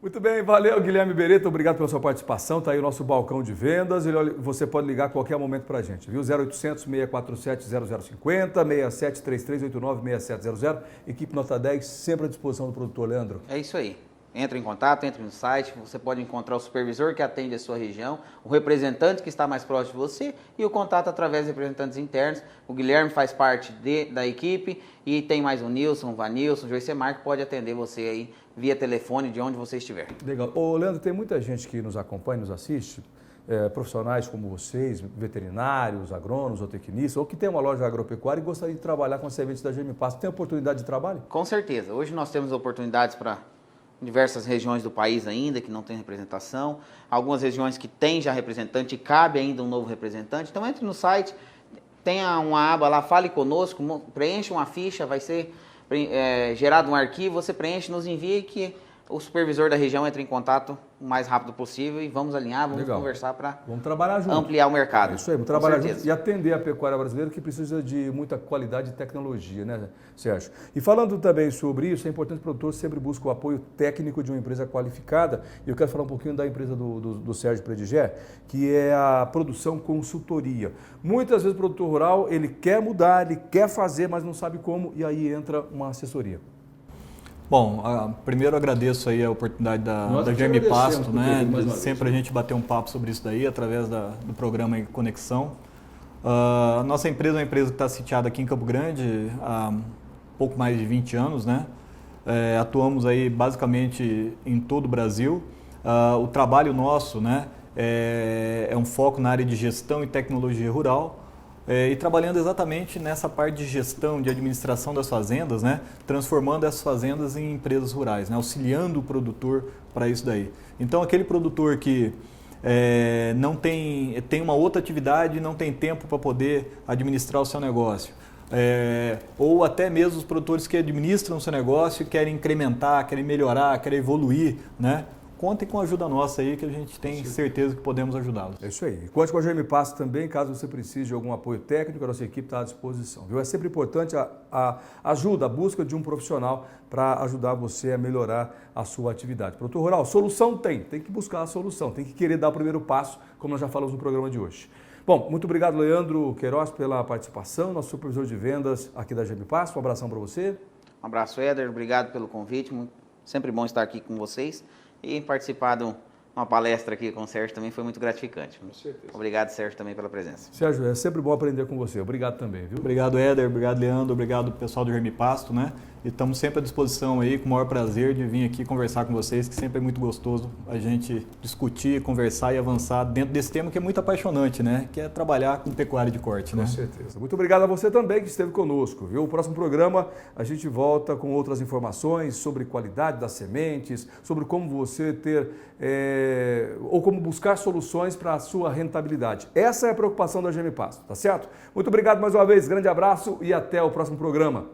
Muito bem, valeu Guilherme Beretta, obrigado pela sua participação. Está aí o nosso balcão de vendas. Você pode ligar a qualquer momento para a gente, viu? 0800 647 0050, 673389 6700. Equipe Nota 10 sempre à disposição do produtor, Leandro. É isso aí. Entre em contato, entre no site, você pode encontrar o supervisor que atende a sua região, o representante que está mais próximo de você e o contato através de representantes internos. O Guilherme faz parte da equipe e tem mais o Nilson, o Vanilson, o Joicemar que pode atender você aí via telefone de onde você estiver. Legal. Ô, Leandro, tem muita gente que nos acompanha, nos assiste, profissionais como vocês, veterinários, agrônomos ou tecnistas, ou que tem uma loja agropecuária e gostaria de trabalhar com as sementes da Germipasto. Tem oportunidade de trabalho? Com certeza. Hoje nós temos oportunidades para diversas regiões do país ainda que não tem representação, algumas regiões que tem já representante e cabe ainda um novo representante. Então entre no site, tem uma aba lá, fale conosco, preencha uma ficha, vai ser gerado um arquivo, você preenche, nos envia que o supervisor da região entre em contato o mais rápido possível e vamos alinhar, vamos conversar para ampliar o mercado. É isso aí, vamos trabalhar junto e atender a pecuária brasileira que precisa de muita qualidade e tecnologia, né, Sérgio? E falando também sobre isso, é importante que o produtor sempre busque o apoio técnico de uma empresa qualificada. E eu quero falar um pouquinho da empresa do Sérgio Prediger, que é a Produção Consultoria. Muitas vezes o produtor rural, ele quer mudar, ele quer fazer, mas não sabe como, e aí entra uma assessoria. Bom, primeiro agradeço aí a oportunidade da Germipasto, né? Sempre a gente bater um papo sobre isso daí através do programa Conexão. A nossa empresa é uma empresa que está sitiada aqui em Campo Grande há pouco mais de 20 anos, né? Atuamos aí basicamente em todo o Brasil. O trabalho nosso, né, é um foco na área de gestão e tecnologia rural. E trabalhando exatamente nessa parte de gestão, de administração das fazendas, né? Transformando essas fazendas em empresas rurais, né? Auxiliando o produtor para isso daí. Então, aquele produtor que não tem uma outra atividade e não tem tempo para poder administrar o seu negócio, ou até mesmo os produtores que administram o seu negócio e querem incrementar, querem melhorar, querem evoluir, né? Contem com a ajuda nossa aí, que a gente tem certeza que podemos ajudá-los. É isso aí. E conte com a Germipasto também, caso você precise de algum apoio técnico, a nossa equipe está à disposição. Viu? É sempre importante a ajuda, a busca de um profissional para ajudar você a melhorar a sua atividade. Produtor rural, solução tem que buscar a solução, tem que querer dar o primeiro passo, como nós já falamos no programa de hoje. Bom, muito obrigado, Leandro Queiroz, pela participação, nosso supervisor de vendas aqui da Germipasto. Um abração para você. Um abraço, Éder. Obrigado pelo convite. Sempre bom estar aqui com vocês. E participar de uma palestra aqui com o Sérgio também foi muito gratificante. Com certeza. Obrigado, Sérgio, também pela presença. Sérgio, é sempre bom aprender com você. Obrigado também, viu? Obrigado, Éder. Obrigado, Leandro. Obrigado, pessoal do Germipasto, né? E estamos sempre à disposição aí, com o maior prazer de vir aqui conversar com vocês, que sempre é muito gostoso a gente discutir, conversar e avançar dentro desse tema que é muito apaixonante, né? Que é trabalhar com pecuária de corte, né? Com certeza. Muito obrigado a você também que esteve conosco, viu? O próximo programa a gente volta com outras informações sobre qualidade das sementes, sobre como você ter ou como buscar soluções para a sua rentabilidade. Essa é a preocupação da Germipasto, tá certo? Muito obrigado mais uma vez, grande abraço e até o próximo programa.